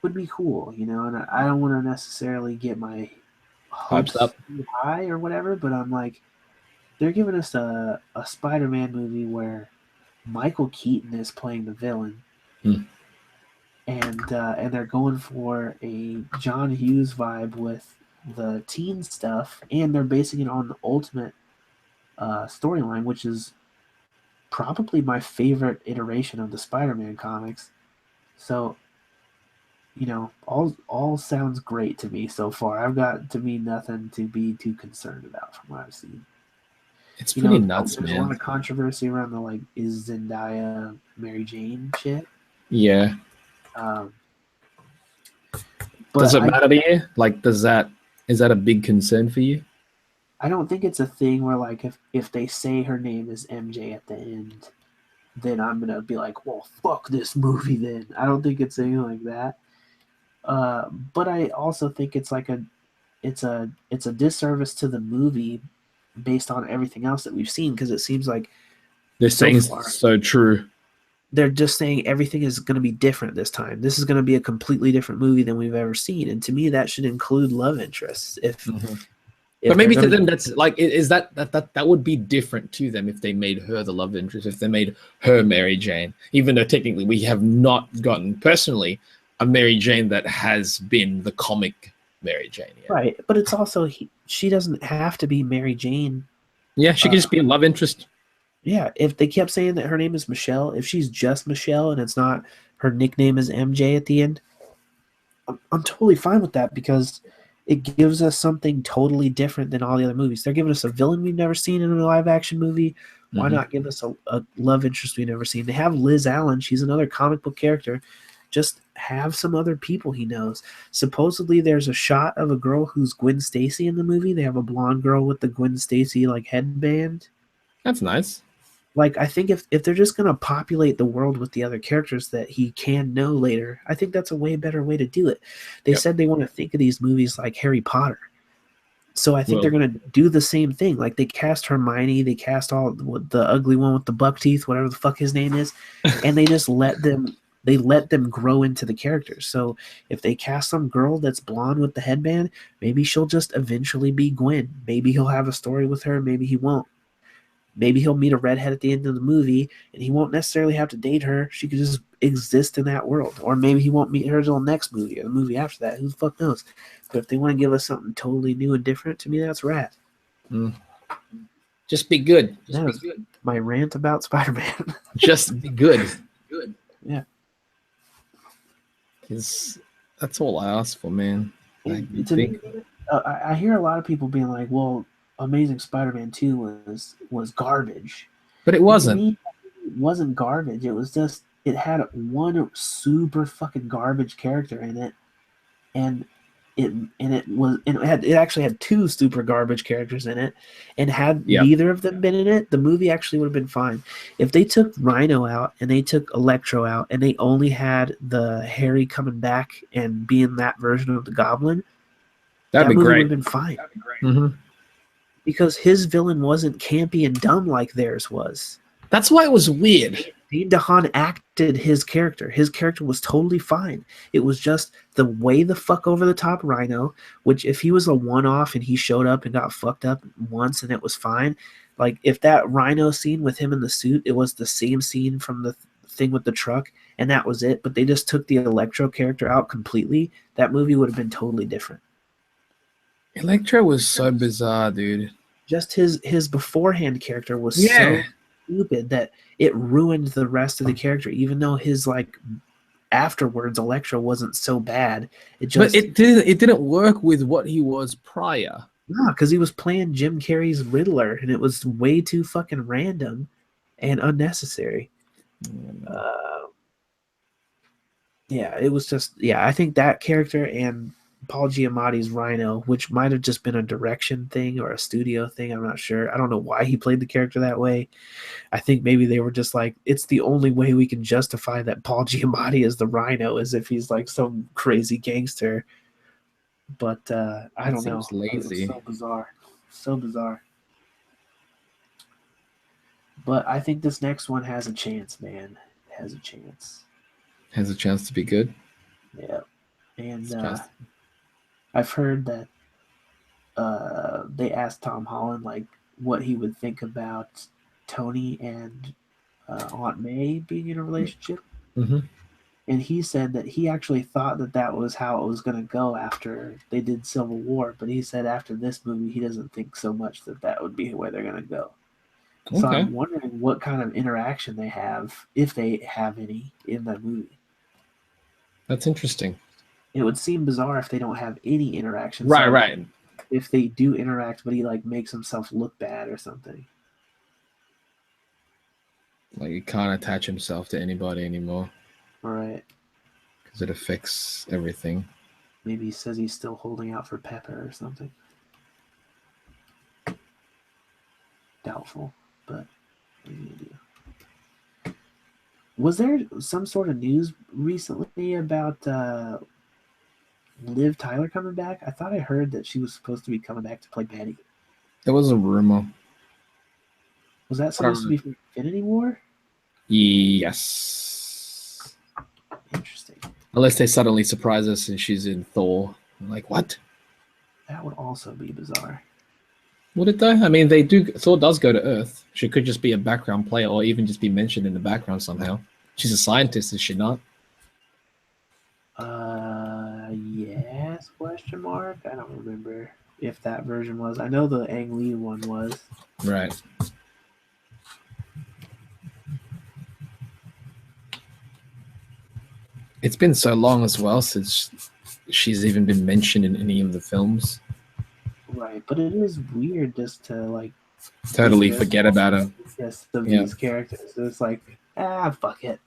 Would be cool, you know. And I don't want to necessarily get my hopes Hypes up. too high or whatever, but I'm like, they're giving us a Spider-Man movie where Michael Keaton is playing the villain, and they're going for a John Hughes vibe with the teen stuff, and they're basing it on the Ultimate storyline, which is probably my favorite iteration of the Spider-Man comics. So, you know, all sounds great to me so far. I've got to me nothing to be too concerned about from what I've seen. It's You pretty know, nuts, there's man. a lot of controversy around the like, is Zendaya Mary Jane shit. Yeah. But Does it matter to you? Like, is that a big concern for you? I don't think it's a thing where like if they say her name is MJ at the end, then I'm gonna be like, well, fuck this movie. Then I don't think it's anything like that. But I also think it's like it's a disservice to the movie based on everything else that we've seen because it seems like they're saying so true. They're just saying everything is going to be different this time. This is going to be a completely different movie than we've ever seen, and to me, that should include love interests. But maybe to them, that's like, is that would be different to them if they made her the love interest, if they made her Mary Jane, even though technically we have not gotten personally a Mary Jane that has been the comic Mary Jane yet. Right, but it's also she doesn't have to be Mary Jane. Yeah, she could just be a love interest. Yeah, if they kept saying that her name is Michelle, if she's just Michelle and it's not her nickname is MJ at the end, I'm totally fine with that because it gives us something totally different than all the other movies. They're giving us a villain we've never seen in a live action movie. Why not give us a love interest we've never seen? They have Liz Allen. She's another comic book character. Just have some other people he knows. Supposedly there's a shot of a girl who's Gwen Stacy in the movie. They have a blonde girl with the Gwen Stacy like headband. That's nice. Like, I think if they're just going to populate the world with the other characters that he can know later, I think that's a way better way to do it. They said they want to think of these movies like Harry Potter. So I think they're going to do the same thing. Like, they cast Hermione, they cast all the ugly one with the buck teeth, whatever the fuck his name is, and they just let them grow into the characters. So if they cast some girl that's blonde with the headband, maybe she'll just eventually be Gwen. Maybe he'll have a story with her, maybe he won't. Maybe he'll meet a redhead at the end of the movie, and he won't necessarily have to date her. She could just exist in that world. Or maybe he won't meet her until the next movie or the movie after that. Who the fuck knows? But if they want to give us something totally new and different, to me, that's rad. Just be good. Just be good. My rant about Spider-Man. Just be good. Good. Yeah. Because that's all I ask for, man. I hear a lot of people being like, well, Amazing Spider-Man 2 was garbage. But it wasn't. To me, it wasn't garbage. It was just, it had one super fucking garbage character in it. And it actually had two super garbage characters in it, and had Yep. neither of them been in it, the movie actually would have been fine. If they took Rhino out and they took Electro out and they only had the Harry coming back and being that version of the Goblin, That'd that be movie great. would have been fine. Mhm. Because his villain wasn't campy and dumb like theirs was. That's why it was weird. Dean DeHaan acted his character. His character was totally fine. It was just the way the fuck over the top Rhino, which if he was a one-off and he showed up and got fucked up once and it was fine, like if that Rhino scene with him in the suit, it was the same scene from the thing with the truck and that was it, but they just took the Electro character out completely, that movie would have been totally different. Electro was so bizarre, dude. Just his beforehand character was so stupid that it ruined the rest of the character, even though his like afterwards Electro wasn't so bad. But it didn't work with what he was prior. No, because he was playing Jim Carrey's Riddler and it was way too fucking random and unnecessary. Yeah, it was just I think that character and Paul Giamatti's Rhino, which might have just been a direction thing or a studio thing. I'm not sure. I don't know why he played the character that way. I think maybe they were just like, it's the only way we can justify that Paul Giamatti is the Rhino is if he's like some crazy gangster. But I don't know. Lazy. It was so bizarre. So bizarre. But I think this next one has a chance, man. It has a chance. Has a chance to be good. Yeah. And I've heard that they asked Tom Holland like what he would think about Tony and Aunt May being in a relationship. Mm-hmm. And he said that he actually thought that was how it was going to go after they did Civil War. But he said after this movie, he doesn't think so much that would be where they're going to go. Okay. So I'm wondering what kind of interaction they have, if they have any, in that movie. That's interesting. It would seem bizarre if they don't have any interaction. Right, right. If they do interact, but he like makes himself look bad or something. Like he can't attach himself to anybody anymore. Right. Because it affects everything. Maybe he says he's still holding out for Pepper or something. Doubtful, but what are you gonna do? Was there some sort of news recently about Liv Tyler coming back? I thought I heard that she was supposed to be coming back to play Betty. There was a rumor. Was that supposed to be for Infinity War? Yes. Interesting. Unless they suddenly surprise us and she's in Thor. I'm like, what? That would also be bizarre. Would it though? I mean, Thor does go to Earth. She could just be a background player or even just be mentioned in the background somehow. She's a scientist, is she not? Yes, question mark. I don't remember if that version was. I know the Ang Lee one was. Right. It's been so long as well since she's even been mentioned in any of the films. Right, but it is weird just to like totally forget about her. Yes, these characters. It's like, fuck it.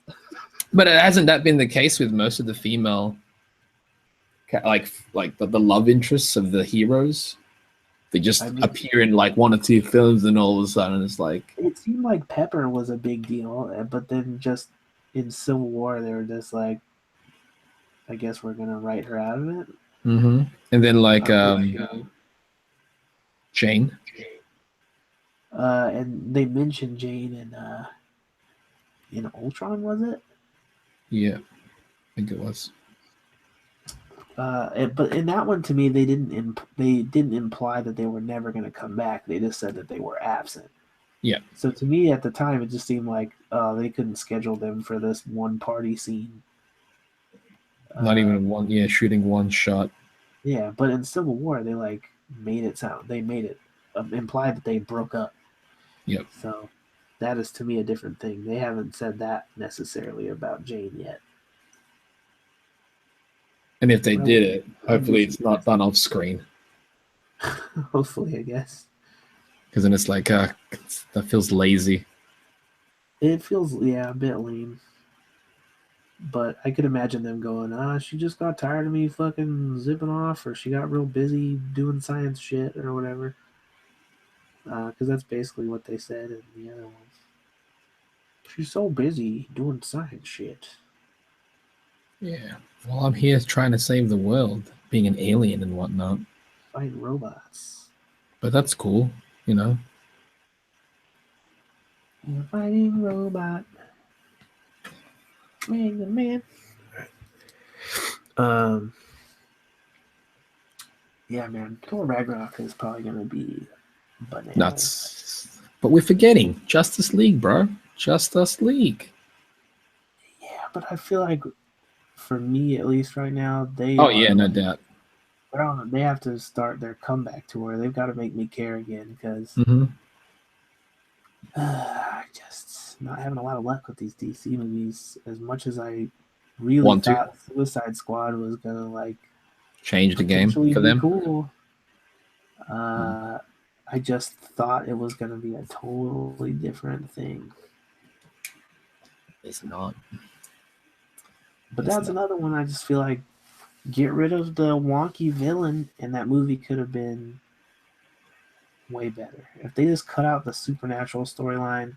But hasn't that been the case with most of the female, like the love interests of the heroes? They just appear in like one or two films, and all of a sudden it's like. It seemed like Pepper was a big deal, but then just in Civil War they were just like, I guess we're gonna write her out of it. Mm-hmm. And then like Jane. And they mentioned Jane in Ultron, was it? Yeah, I think it was. But in that one, to me, they didn't imply that they were never going to come back. They just said that they were absent. Yeah. So to me, at the time, it just seemed like they couldn't schedule them for this one party scene. Not even one. Yeah, shooting one shot. Yeah, but in Civil War, they like made it sound. They made it implied that they broke up. Yep. So that is to me a different thing. They haven't said that necessarily about Jane yet. And if they did it, hopefully it's not done off screen. Hopefully, I guess. Because then it's like, that feels lazy. It feels, a bit lame. But I could imagine them going, she just got tired of me fucking zipping off, or she got real busy doing science shit or whatever. Because that's basically what they said in the other ones. She's so busy doing science shit. Yeah. Well, I'm here trying to save the world, being an alien and whatnot. Fighting robots. But that's cool, you know. You're fighting robot. Mega Man. Yeah, man. Thor Ragnarok is probably gonna be bananas. Nuts. But we're forgetting Justice League, bro. Justice League. Yeah, but I feel like, for me at least right now, Yeah, no doubt. They have to start their comeback tour. They've got to make me care again because just not having a lot of luck with these DC movies. As much as I really thought Suicide Squad was gonna like change the game for them, cool. I just thought it was gonna be a totally different thing. It's not. But that's another one. I just feel like get rid of the wonky villain, and that movie could have been way better. If they just cut out the supernatural storyline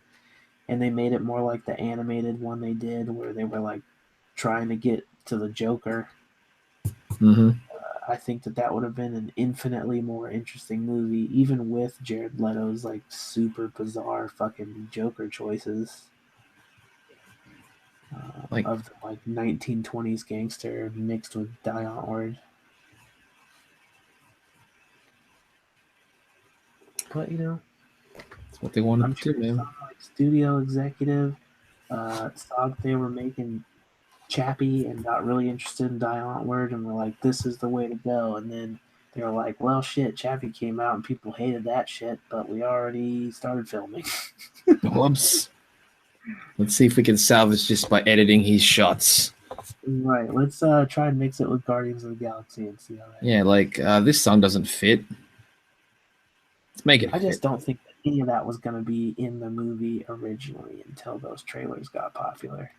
and they made it more like the animated one they did, where they were like trying to get to the Joker. I think that would have been an infinitely more interesting movie, even with Jared Leto's like super bizarre fucking Joker choices. Of the like 1920s gangster mixed with Die Antwoord. But you know, that's what they wanted to do, man. Some, like, studio executive saw that they were making Chappie and got really interested in Die Antwoord and were like, this is the way to go. And then they were like, well, shit, Chappie came out and people hated that shit, but we already started filming. Whoops. Let's see if we can salvage this by editing his shots. Right. Let's try and mix it with Guardians of the Galaxy and see how that goes. Like this song doesn't fit. Let's make it. I just don't think that any of that was going to be in the movie originally until those trailers got popular.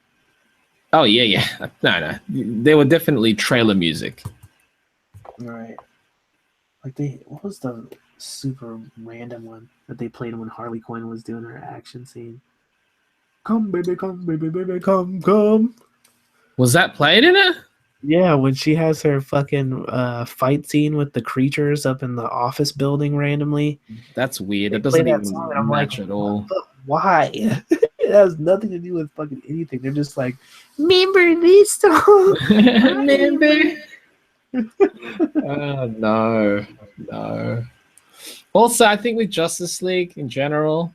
Oh yeah. No. They were definitely trailer music. Right. Like what was the super random one that they played when Harley Quinn was doing her action scene? Come, baby, come. Was that played in it? Yeah, when she has her fucking fight scene with the creatures up in the office building randomly. That's weird. It doesn't even match at all. Why? It has nothing to do with fucking anything. They're just like, remember this song? Remember? No. Also, I think with Justice League in general,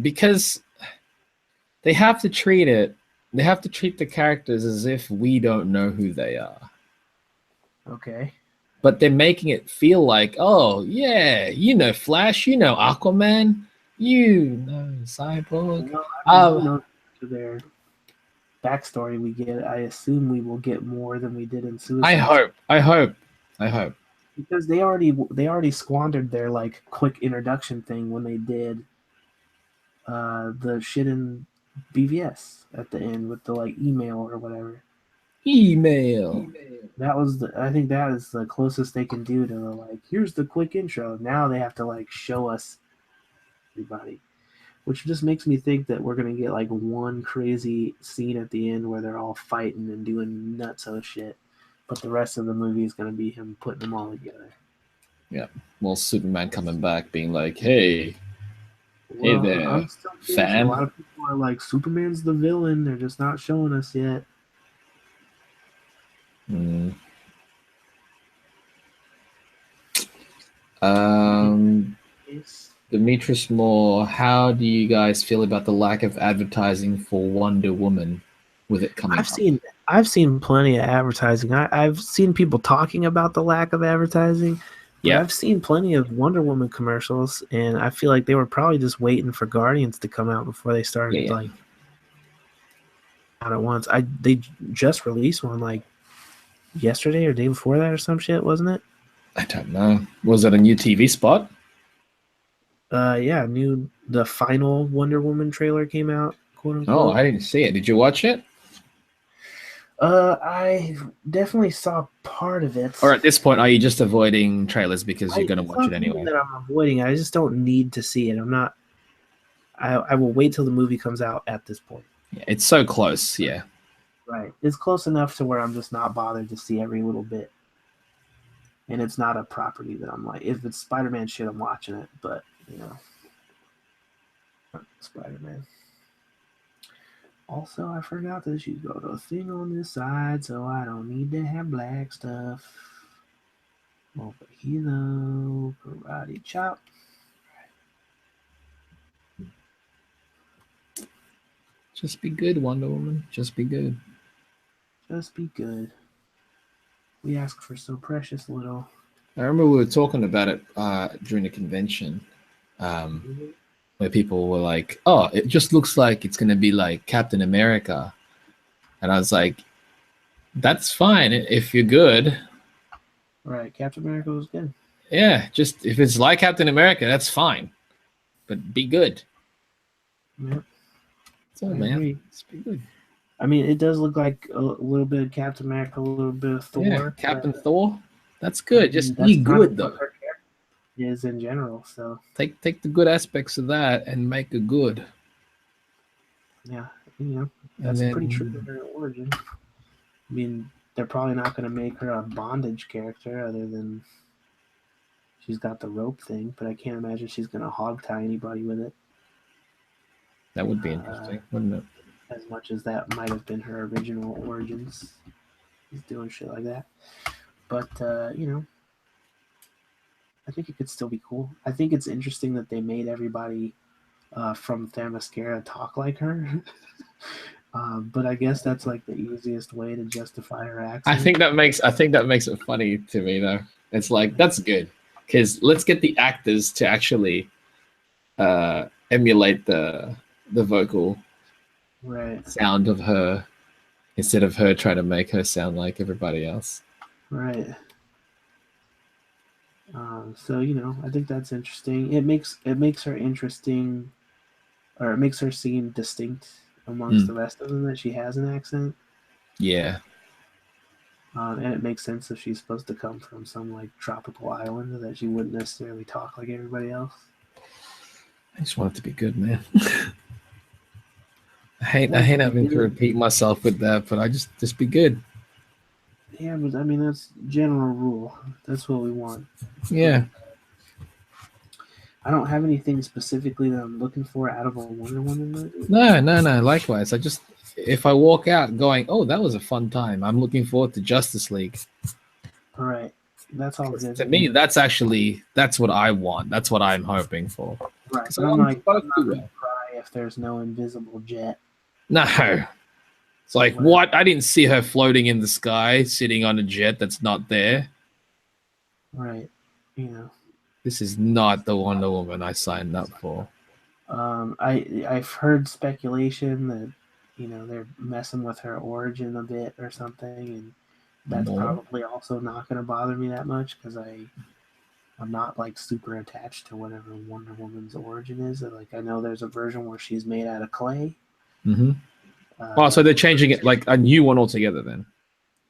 because they have to treat the characters as if we don't know who they are. Okay. But they're making it feel like, oh yeah, you know Flash, you know Aquaman, you know Cyborg. Well, their backstory we get, I assume we will get more than we did in Suicide. I hope. Because they already squandered their like quick introduction thing when they did the shit in BVS at the end with the like email or whatever. Email. That was I think that is the closest they can do to like, here's the quick intro. Now they have to like show us everybody, which just makes me think that we're gonna get like one crazy scene at the end where they're all fighting and doing nutso shit, but the rest of the movie is gonna be him putting them all together. Yeah, well, Superman coming back, being like, "Hey, hey there, fam." A lot of people are like, Superman's the villain. They're just not showing us yet. Demetrius Moore, how do you guys feel about the lack of advertising for Wonder Woman with it coming? I've seen plenty of advertising. I've seen people talking about the lack of advertising. Yeah, I've seen plenty of Wonder Woman commercials, and I feel like they were probably just waiting for Guardians to come out before they started like out at once. They just released one like yesterday or day before that or some shit, wasn't it? I don't know. Was it a new TV spot? Yeah, the final Wonder Woman trailer came out quote Oh, unquote. I didn't see it. Did you watch it? I definitely saw part of it. Or at this point, are you just avoiding trailers because you're going to It's watch not it even anyway? that I'm avoiding it. I just don't need to see it. I'm not. I will wait till the movie comes out at this point. Yeah, it's so close. Yeah. Right. It's close enough to where I'm just not bothered to see every little bit. And it's not a property that I'm like, if it's Spider-Man shit, I'm watching it. But, Spider-Man. Also, I forgot that you got a thing on this side, so I don't need to have black stuff. Over here, though. Karate chop. Just be good, Wonder Woman. Just be good. Just be good. We ask for so precious little. I remember we were talking about it during the convention, where people were like, "Oh, it just looks like it's going to be like Captain America," and I was like, "That's fine if you're good." Right. Captain America was good. Yeah, just if it's like Captain America, that's fine, but be good. Yep. That's all, man. Just be good. I mean, it does look like a little bit of Captain America, a little bit of Thor. Yeah, Captain Thor. That's good. Just be good though. Her character is in general. So take the good aspects of that and make it good. Yeah, that's pretty true to her origin. I mean, they're probably not going to make her a bondage character other than she's got the rope thing, but I can't imagine she's going to hog tie anybody with it. That would be interesting, wouldn't it? As much as that might have been her original origins. She's doing shit like that. But, I think it could still be cool. I think it's interesting that they made everybody from Themyscira talk like her. But I guess that's like the easiest way to justify her accent. I think that makes it funny to me though. It's like that's good because let's get the actors to actually emulate the vocal sound of her instead of her trying to make her sound like everybody else. Right. So I think that's interesting. It makes her interesting, or it makes her seem distinct amongst the rest of them that she has an accent. Yeah. And it makes sense if she's supposed to come from some like tropical island that she wouldn't necessarily talk like everybody else. I just want it to be good, man. I hate having to repeat myself with that, but I just be good. Yeah, but I mean that's general rule. That's what we want. Yeah. I don't have anything specifically that I'm looking for out of a Wonder Woman movie. No. Likewise, if I walk out going, "Oh, that was a fun time," I'm looking forward to Justice League. All right, that's all good. To me, that's what I want. That's what I'm hoping for. Right, but I'm not gonna cry if there's no invisible jet. No, it's like what? I didn't see her floating in the sky, sitting on a jet that's not there. Right, This is not the Wonder Woman I signed up for. I've heard speculation that they're messing with her origin a bit or something, and that's probably also not going to bother me that much because I'm not like super attached to whatever Wonder Woman's origin is. Like I know there's a version where she's made out of clay. Mm-hmm. So they're changing it like a new one altogether then.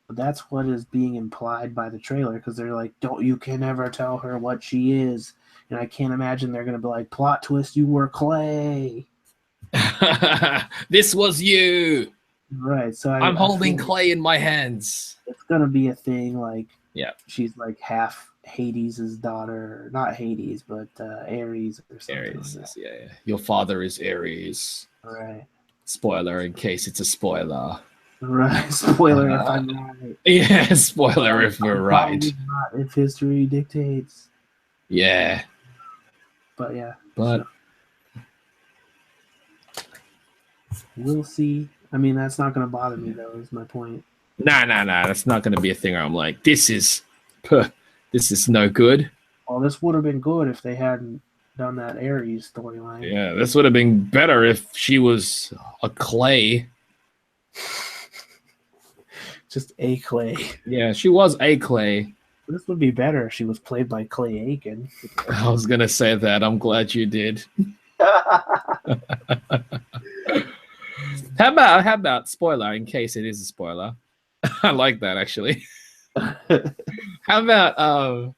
That's what is being implied by the trailer because they're like, you can never tell her what she is. And I can't imagine they're going to be like, plot twist, you were clay. This was you. Right. So I'm holding clay in my hands. It's going to be a thing like, yeah, she's like half Hades' daughter. Not Hades, but Ares or something. Ares, like yeah. Your father is Ares. Right. Spoiler in case it's a spoiler. Right. Spoiler if I'm right. Yeah, spoiler if we're right. Not if history dictates. Yeah. But yeah. But we'll see. I mean, that's not going to bother me, though, is my point. Nah. That's not going to be a thing where I'm like, this is no good. Well, this would have been good if they hadn't done that Ares storyline. Yeah, this would have been better if she was a clay. Just a clay. Yeah, she was a clay. This would be better if she was played by Clay Aiken. I was going to say that. I'm glad you did. How about spoiler in case it is a spoiler? I like that actually. How about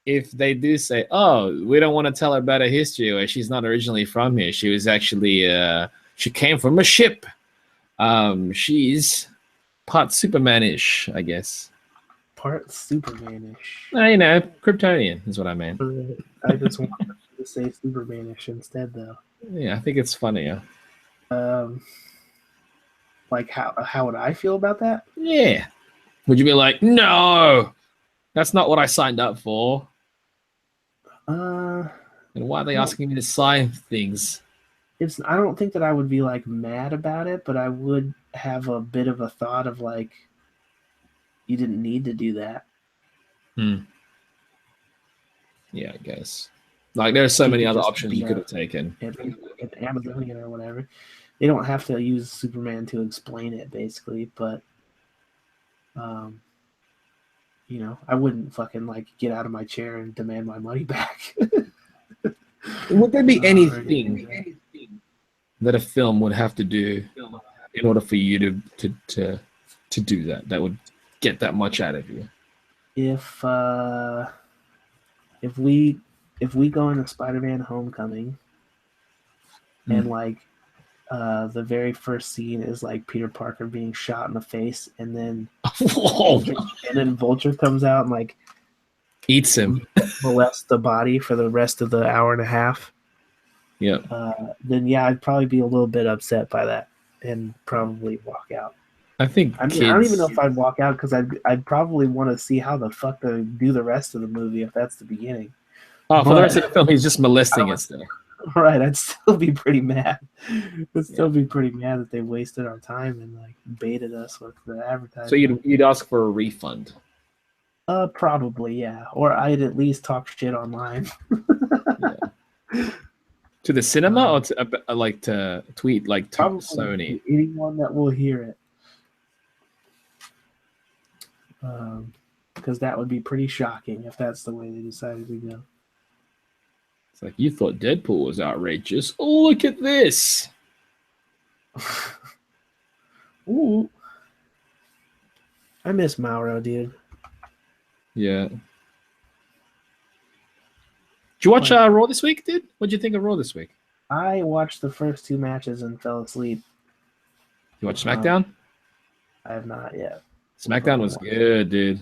if they do say, "Oh, we don't want to tell her about her history, or she's not originally from here. She was actually she came from a ship. She's part Superman-ish, I guess. Part Supermanish. Kryptonian is what I meant. I just want to say Supermanish instead, though. Yeah, I think it's funnier. Like how would I feel about that? Yeah. Would you be like, no, that's not what I signed up for? And why are they asking me to sign things? I don't think that I would be like mad about it, but I would have a bit of a thought of like, you didn't need to do that. Yeah, I guess. Like there's so many other options you could have taken. At Amazonian or whatever. They don't have to use Superman to explain it, basically, but I wouldn't fucking like get out of my chair and demand my money back. Would there be anything that a film would have to do in order for you to do that would get that much out of you? If we go into Spider-Man Homecoming and like the very first scene is like Peter Parker being shot in the face, and then Vulture comes out and like eats him, molests the body for the rest of the hour and a half. Yeah. Then yeah, I'd probably be a little bit upset by that and probably walk out. I don't even know if I'd walk out because I'd probably want to see how the fuck they do the rest of the movie if that's the beginning. Oh, for the rest of the film, he's just molesting it still. Right, I'd still be pretty mad. Be pretty mad that they wasted our time and like baited us with the advertising. So you'd ask for a refund? Probably, yeah. Or I'd at least talk shit online. Yeah. To the cinema or to tweet like to Sony? Anyone that will hear it. Because that would be pretty shocking if that's the way they decided to go. It's like, you thought Deadpool was outrageous. Oh, look at this. Ooh. I miss Mauro, dude. Yeah. Did you watch Raw this week, dude? What'd you think of Raw this week? I watched the first 2 matches and fell asleep. You watched SmackDown? I have not yet. SmackDown was good, dude.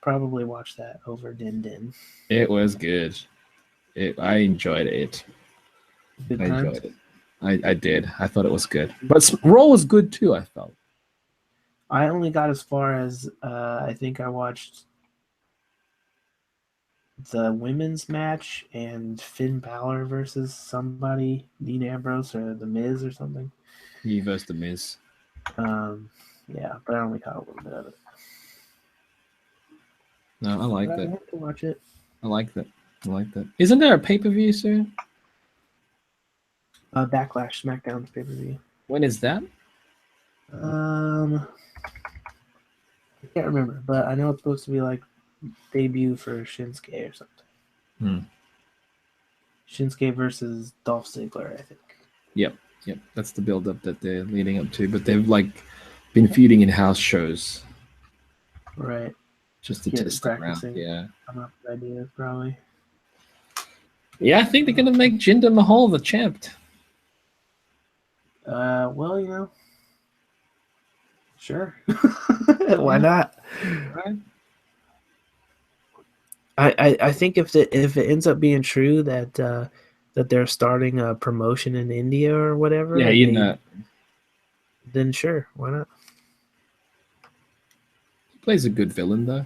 Probably watched that over Din Din. It was good. I enjoyed it. Good I times? enjoyed it. I did. I thought it was good. But Raw was good too, I felt. I only got as far as I think I watched the women's match and Finn Balor versus somebody, Dean Ambrose or The Miz or something. He versus The Miz. Yeah, but I only caught a little bit of it. No, I liked it. I have to watch it. I like that. Isn't there a pay-per-view soon? Backlash SmackDown's pay-per-view. When is that? I can't remember, but I know it's supposed to be like debut for Shinsuke or something. Shinsuke versus Dolph Ziggler, I think. Yep. That's the build-up that they're leading up to, but they've like been feuding in house shows, right? Just to test around. Yeah. Come up with ideas, probably. Yeah, I think they're gonna make Jinder Mahal the champ. Well, sure. Why not? Right. I think if it ends up being true that they're starting a promotion in India or whatever, then sure, why not? He plays a good villain though.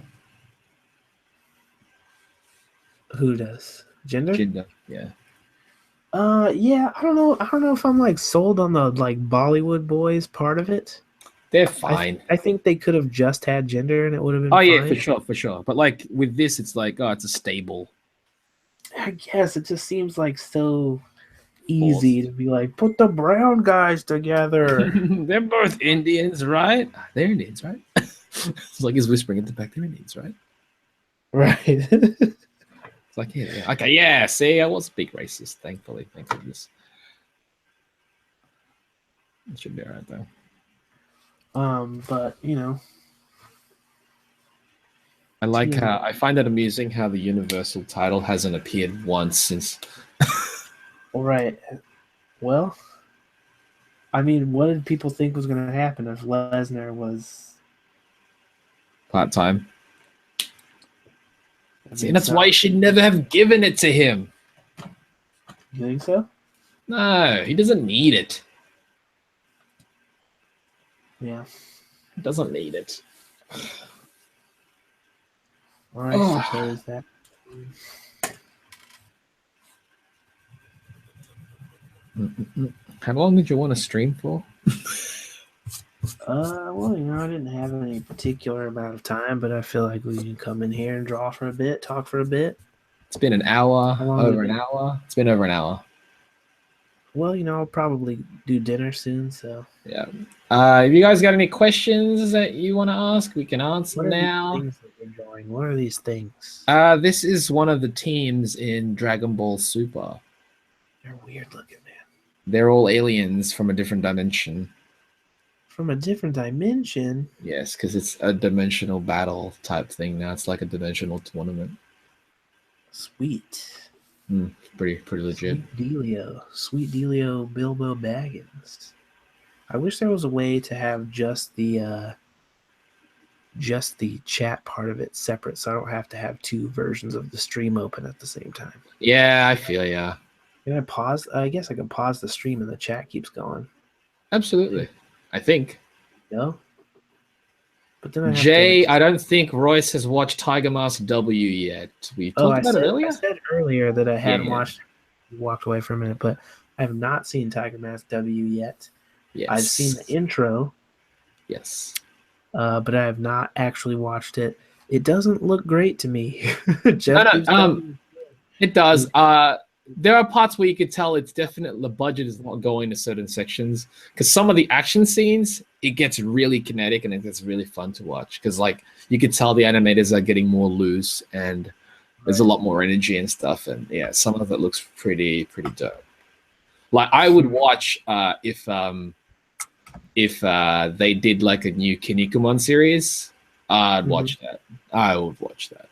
Who does? Jinder? Yeah. Yeah, I don't know if I'm like sold on the like Bollywood boys part of it. They're fine. I think they could have just had Jinder and it would have been fine. Yeah, for sure. But like with this, it's like, it's a stable. I guess it just seems like so easy to be like, put the brown guys together. They're both Indians, right? They're Indians, right? It's like he's whispering in the back, they're Indians, right? Right. It's like, yeah. Okay, yeah, see, I was a big racist, thankfully. Thank goodness. It should be alright though. But you know, I like how I find it amusing how the universal title hasn't appeared once since. all right. Well, I mean, what did people think was going to happen if Lesnar was Part-time. I See, that's why you should never have given it to him. You think so? No, he doesn't need it. Yeah. He doesn't need it. Well, I suppose that. How long did you want to stream for? Well, you know, I didn't have any particular amount of time, but I feel like we can come in here and draw for a bit, talk for a bit. It's been an hour, over an hour. It's been over an hour. Well, you know, I'll probably do dinner soon, so. Yeah. If you guys got any questions that you want to ask, we can answer now. Things that we're drawing? What are these things? This is one of the teams in Dragon Ball Super. They're weird looking, man. They're all aliens from a different dimension. From a different dimension? Yes, because it's a dimensional battle type thing now. It's like a dimensional tournament. Sweet. Pretty legit. Sweet Dealio Bilbo Baggins. I wish there was a way to have just the chat part of it separate, so I don't have to have two versions of the stream open at the same time. Yeah, I feel ya. Can I pause? I guess I can pause the stream and the chat keeps going. Absolutely. I think. No? But then I don't think Royce has watched Tiger Mask W yet. We talked about it earlier? I said earlier that I hadn't watched it. Walked away for a minute, but I have not seen Tiger Mask W yet. Yes. I've seen the intro. Yes. But I have not actually watched it. It doesn't look great to me. It does. There are parts where you could tell it's definitely the budget is not going to certain sections because some of the action scenes, it gets really kinetic and it gets really fun to watch because like you could tell the animators are getting more loose and there's a lot more energy and stuff. And yeah, some of it looks pretty dope. Like I would watch if they did like a new Kinnikuman series, I'd watch that. I would watch that.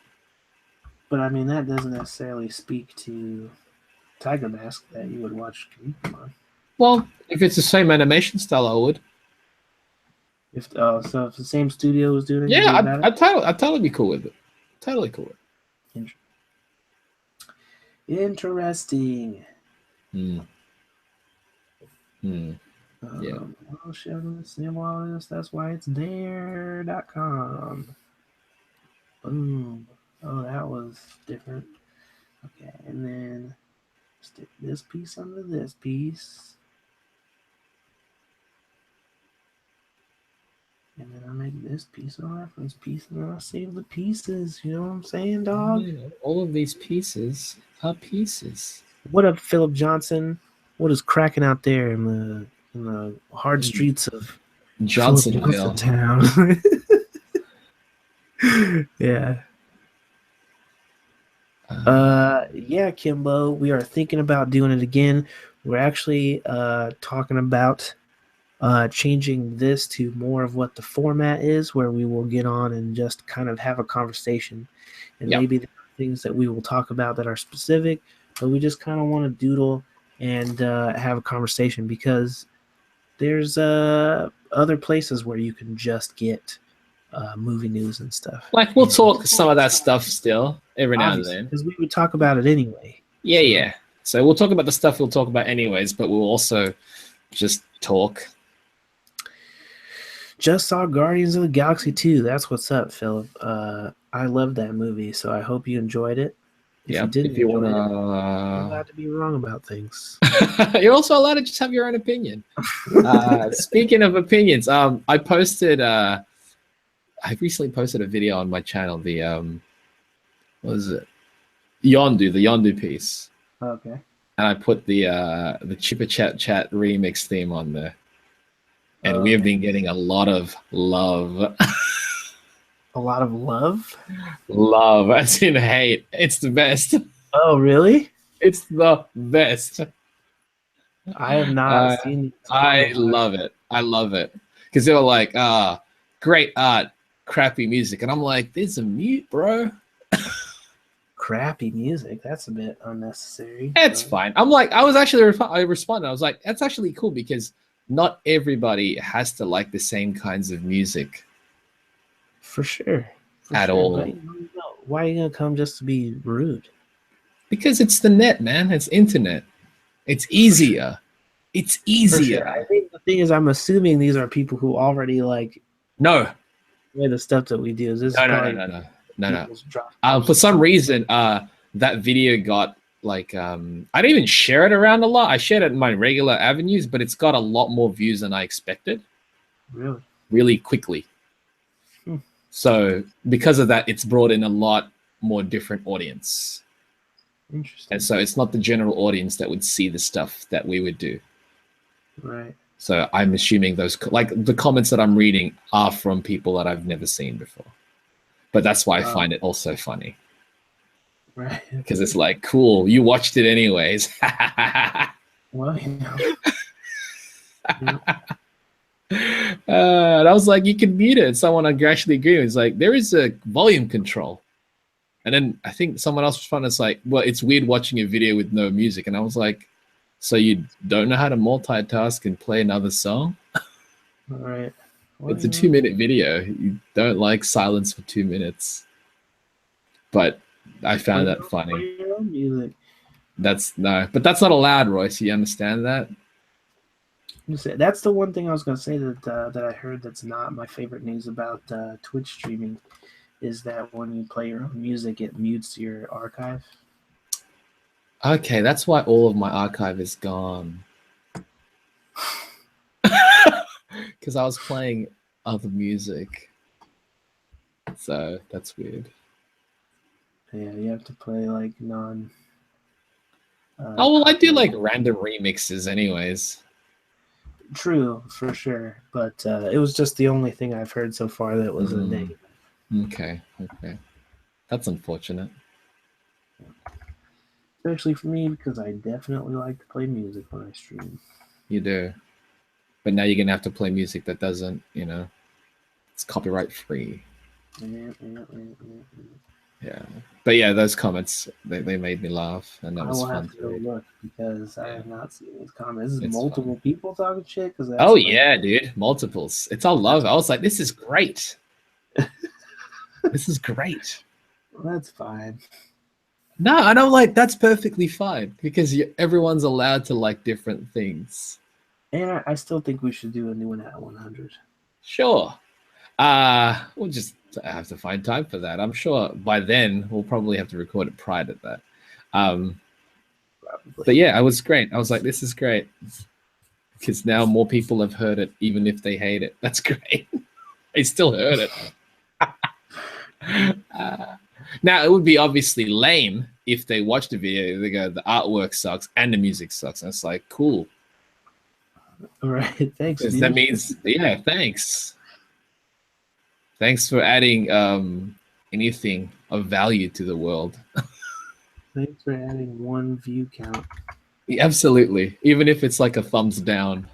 But I mean, that doesn't necessarily speak to Tiger Mask that you would watch Kinnikuman. Well, if it's the same animation style, I would. So if the same studio was doing it, yeah, I'd totally be cool with it. Totally cool with it. Interesting. Yeah. Well, Sheldon, that's why it's there.com. Boom. Oh, that was different. Okay, and then stick this piece under this piece. And then I make this piece a reference piece, and then I save the pieces. You know what I'm saying, dog? Yeah, all of these pieces are pieces. What up, Philip Johnson? What is cracking out there in the hard streets of Johnsonville town? Yeah. Yeah, Kimbo, we are thinking about doing it again. We're actually talking about changing this to more of what the format is, where we will get on and just kind of have a conversation. And maybe there are things that we will talk about that are specific, but we just kind of want to doodle and have a conversation because there's other places where you can just get movie news and stuff. Like we'll talk some of that stuff still every now and then because we would talk about it anyway. Yeah. So we'll talk about the stuff we'll talk about anyways, but we'll also just talk. Just saw Guardians of the Galaxy 2. That's what's up, Philip. I love that movie, so I hope you enjoyed it. If you didn't enjoy it, you're allowed to be wrong about things. You're also allowed to just have your own opinion. Speaking of opinions, I recently posted a video on my channel. The what is it? The Yondu piece. Okay. And I put the Chipper Chat remix theme on there. And we have been getting a lot of love. A lot of love? Love, as in hate. It's the best. Oh, really? It's the best. I have not seen these I comments. love it. I love it because they were like, great art, crappy music, and I'm like, there's a mute, bro. Crappy music. That's a bit unnecessary. It's fine. I'm like, I was actually, I responded. I was like, that's actually cool because not everybody has to like the same kinds of music For sure. at all. But why are you gonna come just to be rude? Because it's the net, man. It's internet. It's easier. It's For easier. sure. I think the thing is, I'm assuming these are people who already like No. the stuff that we do. This is No. people's drop. For some reason, that video got like I didn't even share it around a lot. I shared it in my regular avenues, but it's got a lot more views than I expected. Really quickly. So because of that, it's brought in a lot more different audience. Interesting. And so it's not the general audience that would see the stuff that we would do. Right. So I'm assuming those, like the comments that I'm reading are from people that I've never seen before. But that's why I find it also funny. Right. Because it's like, cool, you watched it anyways. Well, and I was like, you can mute it. Someone actually agreed. It's like, there is a volume control. And then I think someone else responded, it's like, well, it's weird watching a video with no music. And I was like, so you don't know how to multitask and play another song? All right. Well, it's a 2-minute video. You don't like silence for 2 minutes. But I found that funny. Music. But that's not allowed, Royce. You understand that? That's the one thing I was going to say that I heard that's not my favorite news about Twitch streaming is that when you play your own music, it mutes your archive. Okay, that's why all of my archive is gone. Because I was playing other music. So that's weird. Yeah, you have to play like non. I do like random remixes, anyways. True, for sure, but it was just the only thing I've heard so far that was a negative. Okay, that's unfortunate. Especially for me, because I definitely like to play music when I stream. You do, but now you're gonna have to play music that doesn't, it's copyright free. Yeah, but yeah, those comments they made me laugh, and that was fun. I will have to go look because I have not seen these comments. This is multiple people talking shit. Yeah, dude, multiples. It's all love. I was like, this is great. This is great. Well, that's fine. No, and I'm like, that's perfectly fine because everyone's allowed to like different things. And I still think we should do a new one at 100. Sure. We'll just have to find time for that. I'm sure by then we'll probably have to record it prior to that. But yeah, it was great. I was like, this is great because now more people have heard it, even if they hate it. That's great. They still heard it. Now it would be obviously lame if they watch the video, they go, the artwork sucks and the music sucks. And it's like, cool. All right, thanks. That means, yeah, thanks. Thanks for adding anything of value to the world. Thanks for adding one view count. Yeah, absolutely. Even if it's like a thumbs down,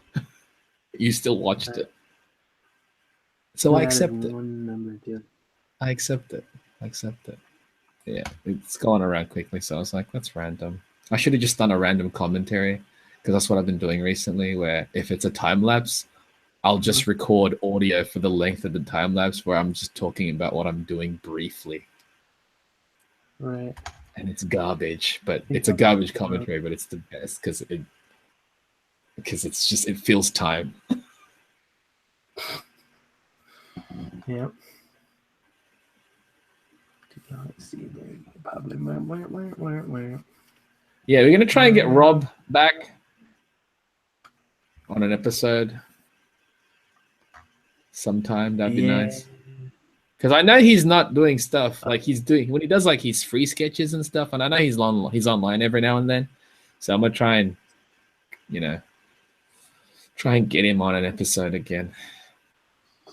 you still watched it. So I accept it. I accept it. Yeah, it's going around quickly. So I was like, that's random. I should have just done a random commentary because that's what I've been doing recently, where if it's a time lapse, I'll just record audio for the length of the time lapse where I'm just talking about what I'm doing briefly. Right. And it's garbage, but it's a garbage commentary, but it's the best because it's just, it feels time. Yep. Let's see there. Probably. Yeah, we're gonna try and get Rob back on an episode sometime. That'd be nice. Because I know he's not doing stuff like he's doing when he does like his free sketches and stuff, and I know he's online every now and then. So I'm gonna try and get him on an episode again.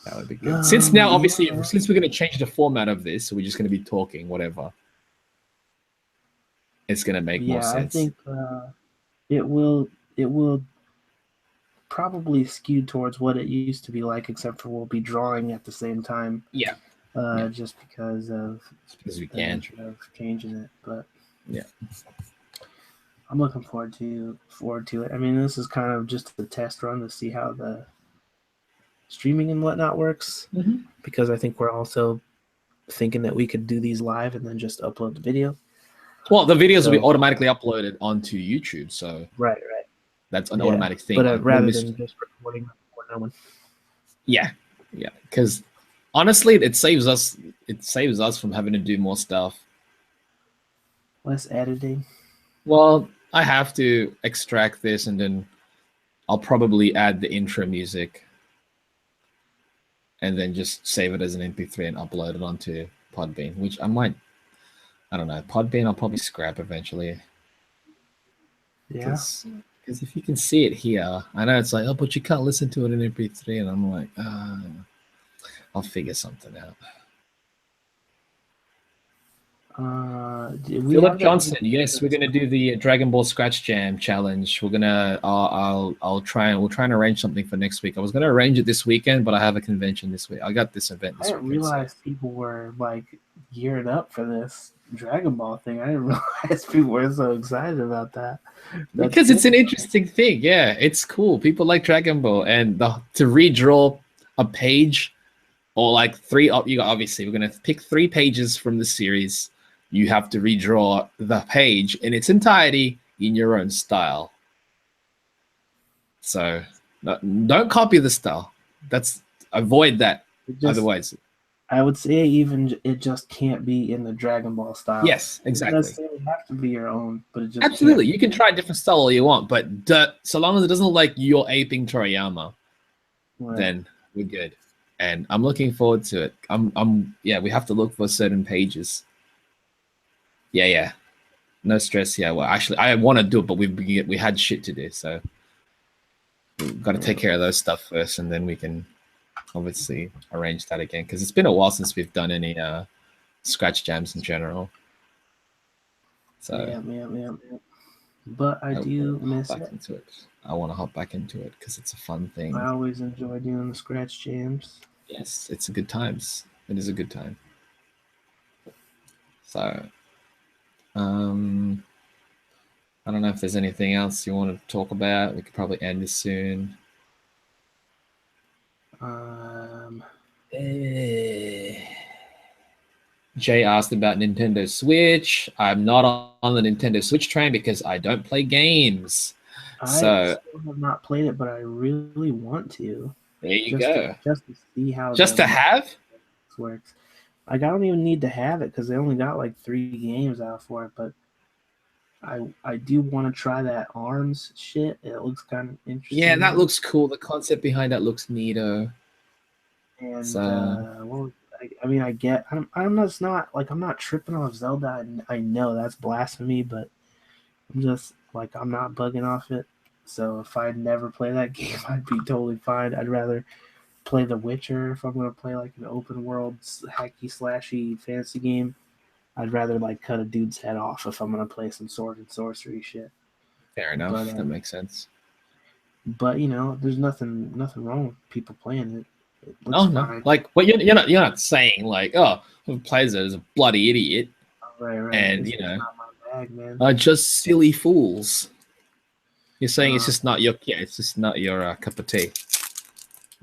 That would be good. Since now, obviously, since we're going to change the format of this, so we're just going to be talking, whatever. It's going to make more sense. I think it will probably skewed towards what it used to be like, except for we'll be drawing at the same time. Yeah. Just because of we the can. nature of changing it. But yeah, I'm looking forward to it. I mean, this is kind of just a test run to see how the streaming and whatnot works, because I think we're also thinking that we could do these live and then just upload the video. Well, the videos will be automatically uploaded onto YouTube, so right. That's an automatic thing. But rather than just recording for no one. Yeah, because honestly, it saves us from having to do more stuff. Less editing. Well, I have to extract this, and then I'll probably add the intro music, and then just save it as an MP3 and upload it onto Podbean, which I don't know. Podbean I'll probably scrap eventually. Yeah. Because if you can see it here, I know it's like, oh, but you can't listen to it in MP3, and I'm like, I'll figure something out. Philip Johnson, yes, we're gonna do the Dragon Ball Scratch Jam challenge. We're gonna, we'll try and arrange something for next week. I was gonna arrange it this weekend, but I have a convention this week. I got this event this weekend. I didn't realize people were like geared up for this Dragon Ball thing. I didn't realize people were so excited about that. Because it's an interesting thing. Yeah, it's cool. People like Dragon Ball, and to redraw a page or like three. Obviously, we're gonna pick 3 pages from the series. You have to redraw the page in its entirety in your own style. So don't copy the style. Avoid that. Otherwise, I would say even it just can't be in the Dragon Ball style. Yes, exactly. It doesn't have to be your own, but it just absolutely. You can try a different style all you want, but so long as it doesn't look like you're aping Toriyama, then we're good. And I'm looking forward to it. We have to look for certain pages. Yeah. No stress. Yeah. Well, actually, I want to do it, but we had shit to do, so we've got to take care of those stuff first, and then we can obviously arrange that again, because it's been a while since we've done any scratch jams in general. So yeah. But I do miss it. I want to hop back into it because it's a fun thing. I always enjoy doing the scratch jams. Yes, it's a good times. It is a good time. So, I don't know if there's anything else you want to talk about. We could probably end this soon. Jay asked about Nintendo Switch. I'm not on the Nintendo Switch train because I don't play games. I still have not played it, but I really want to. There you go. Just to see how. Just to have? Works. Like, I don't even need to have it because they only got like 3 games out for it, but I do want to try that ARMS shit. It looks kind of interesting. Yeah, that looks cool. The concept behind that looks neato. And I'm not tripping off Zelda. I know that's blasphemy, but I'm just like, I'm not bugging off it. So if I'd never play that game, I'd be totally fine. I'd rather play The Witcher if I'm going to play like an open world hacky slashy fantasy game. I'd rather like cut a dude's head off if I'm going to play some sword and sorcery shit. Fair enough. But, that makes sense. But there's nothing wrong with people playing it. No. Like, well, you're not saying like, oh, who plays it is a bloody idiot. Right. And it's not my bag, man. Are just silly fools. You're saying it's just not your cup of tea.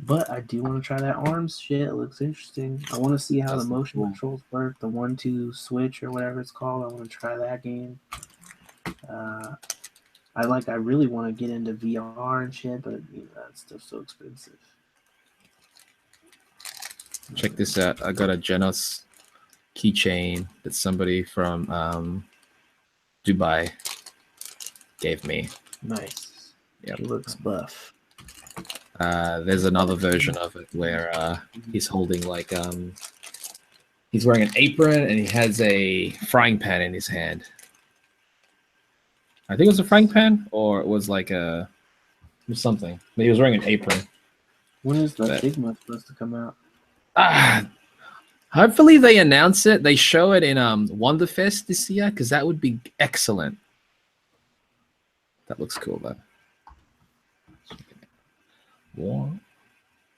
But I do want to try that ARMS shit. It looks interesting. I want to see how the motion controls work, the 1-2 switch or whatever it's called. I want to try that game. I really want to get into VR and shit, but that stuff's so expensive. Check this out. I got a Genos keychain that somebody from Dubai gave me. Nice. Yeah, it looks buff. There's another version of it where he's holding like he's wearing an apron and he has a frying pan in his hand. I think it was a frying pan, or it was like something. But he was wearing an apron. When is the Figma supposed to come out? Hopefully they announce it. They show it in Wonderfest this year, because that would be excellent. That looks cool though. What?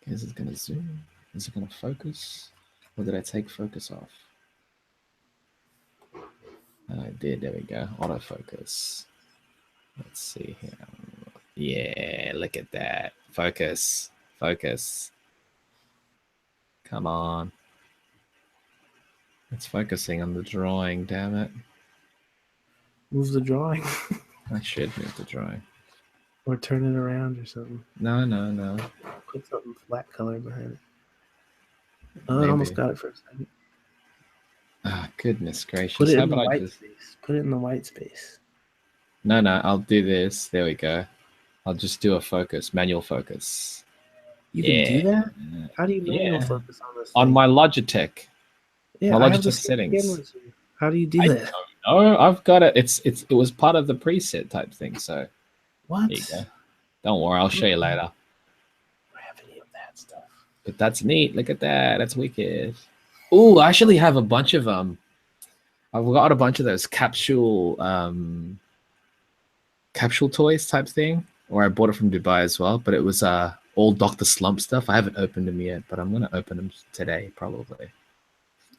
Is it gonna zoom? Is it gonna focus? Or did I take focus off? I did. There we go. Autofocus. Let's see here. Yeah, look at that. Focus. Focus. Come on. It's focusing on the drawing, damn it. Move the drawing. I should move the drawing. Or turn it around or something. No. Put something flat color behind it. Oh, Maybe. I almost got it for a second. Ah, goodness gracious. Put it How in the about I white just... space. Put it in the white space. No, I'll do this. There we go. I'll just do a focus, manual focus. You can do that? How do you manual Yeah. focus on this On thing? my Logitech. Yeah, my I have the Logitech same settings. camera as you. How do you do I that? don't know. I've got it. It was part of the preset type thing. So What? there you go. Don't worry, I'll show you later. I don't have any of that stuff. But that's neat. Look at that. That's wicked. Oh, I actually have a bunch of I've got a bunch of those capsule toys type thing. Or I bought it from Dubai as well. But it was all Dr. Slump stuff. I haven't opened them yet, but I'm gonna open them today probably.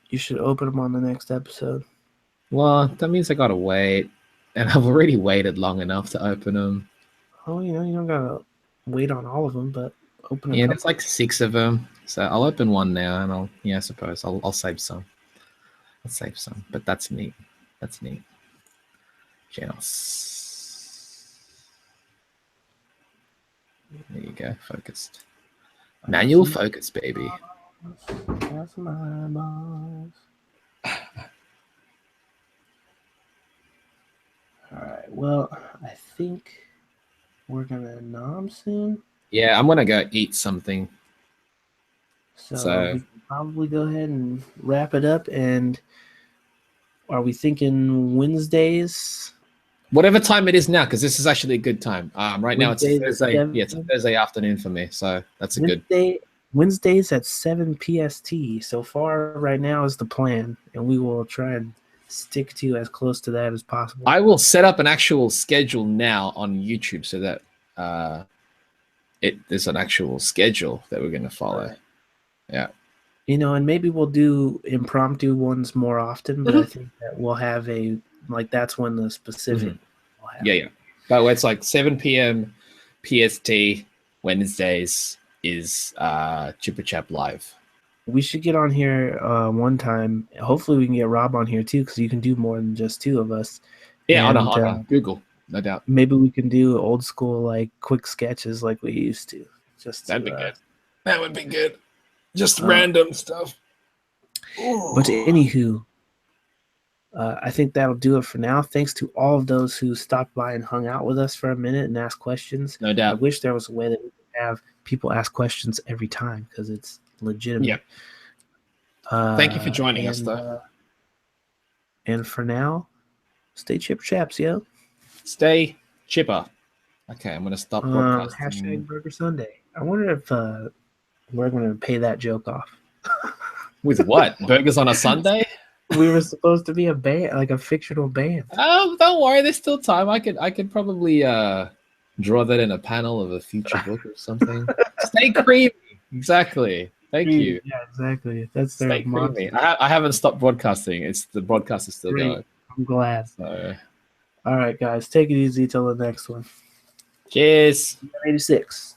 You should open them on the next episode. Well, that means I gotta wait, and I've already waited long enough to open them. Oh, you don't gotta wait on all of them, but open. Yeah, there's like 6 of them, so I'll open one now, and I suppose I'll save some. I'll save some, but that's neat. That's neat. Genos. There you go, focused. Manual focus, baby. That's my boss. All right. Well, I think we're gonna nom soon. Yeah, I'm gonna go eat something. So we can probably go ahead and wrap it up. And are we thinking Wednesdays? Whatever time it is now, because this is actually a good time. Right now it's Thursday. Yeah, it's a Thursday afternoon for me, so that's a good. Wednesdays at 7 PST. So far, right now is the plan, and we will try and stick to as close to that as possible. I will set up an actual schedule now on YouTube so that there's an actual schedule that we're going to follow. Right. Yeah. And maybe we'll do impromptu ones more often, but I think that we'll have that's when the specific. Yeah. But it's like 7 p.m. PST Wednesdays is Chipper Chap Live. We should get on here one time. Hopefully we can get Rob on here too, because you can do more than just 2 of us. Yeah, on Google, no doubt. Maybe we can do old school quick sketches like we used to. That'd be good. That would be good. Just random stuff. Ooh. But anywho, I think that'll do it for now. Thanks to all of those who stopped by and hung out with us for a minute and asked questions. No doubt. I wish there was a way that we could have people ask questions every time, because it's legitimate. Yep. Thank you for joining us, though. And for now, stay chipper chaps, yo. Stay chipper. Okay, I'm going to stop broadcasting. #Burger Sunday. I wonder if we're going to pay that joke off. With what? Burgers on a Sunday? We were supposed to be a band, like a fictional band. Oh, don't worry. There's still time. I could probably draw that in a panel of a future book or something. Stay creamy. Exactly. Thank you. Yeah, exactly. That's their Stay creamy. I haven't stopped broadcasting. The broadcast is still going. I'm glad. So. All right, guys. Take it easy till the next one. Cheers. 86.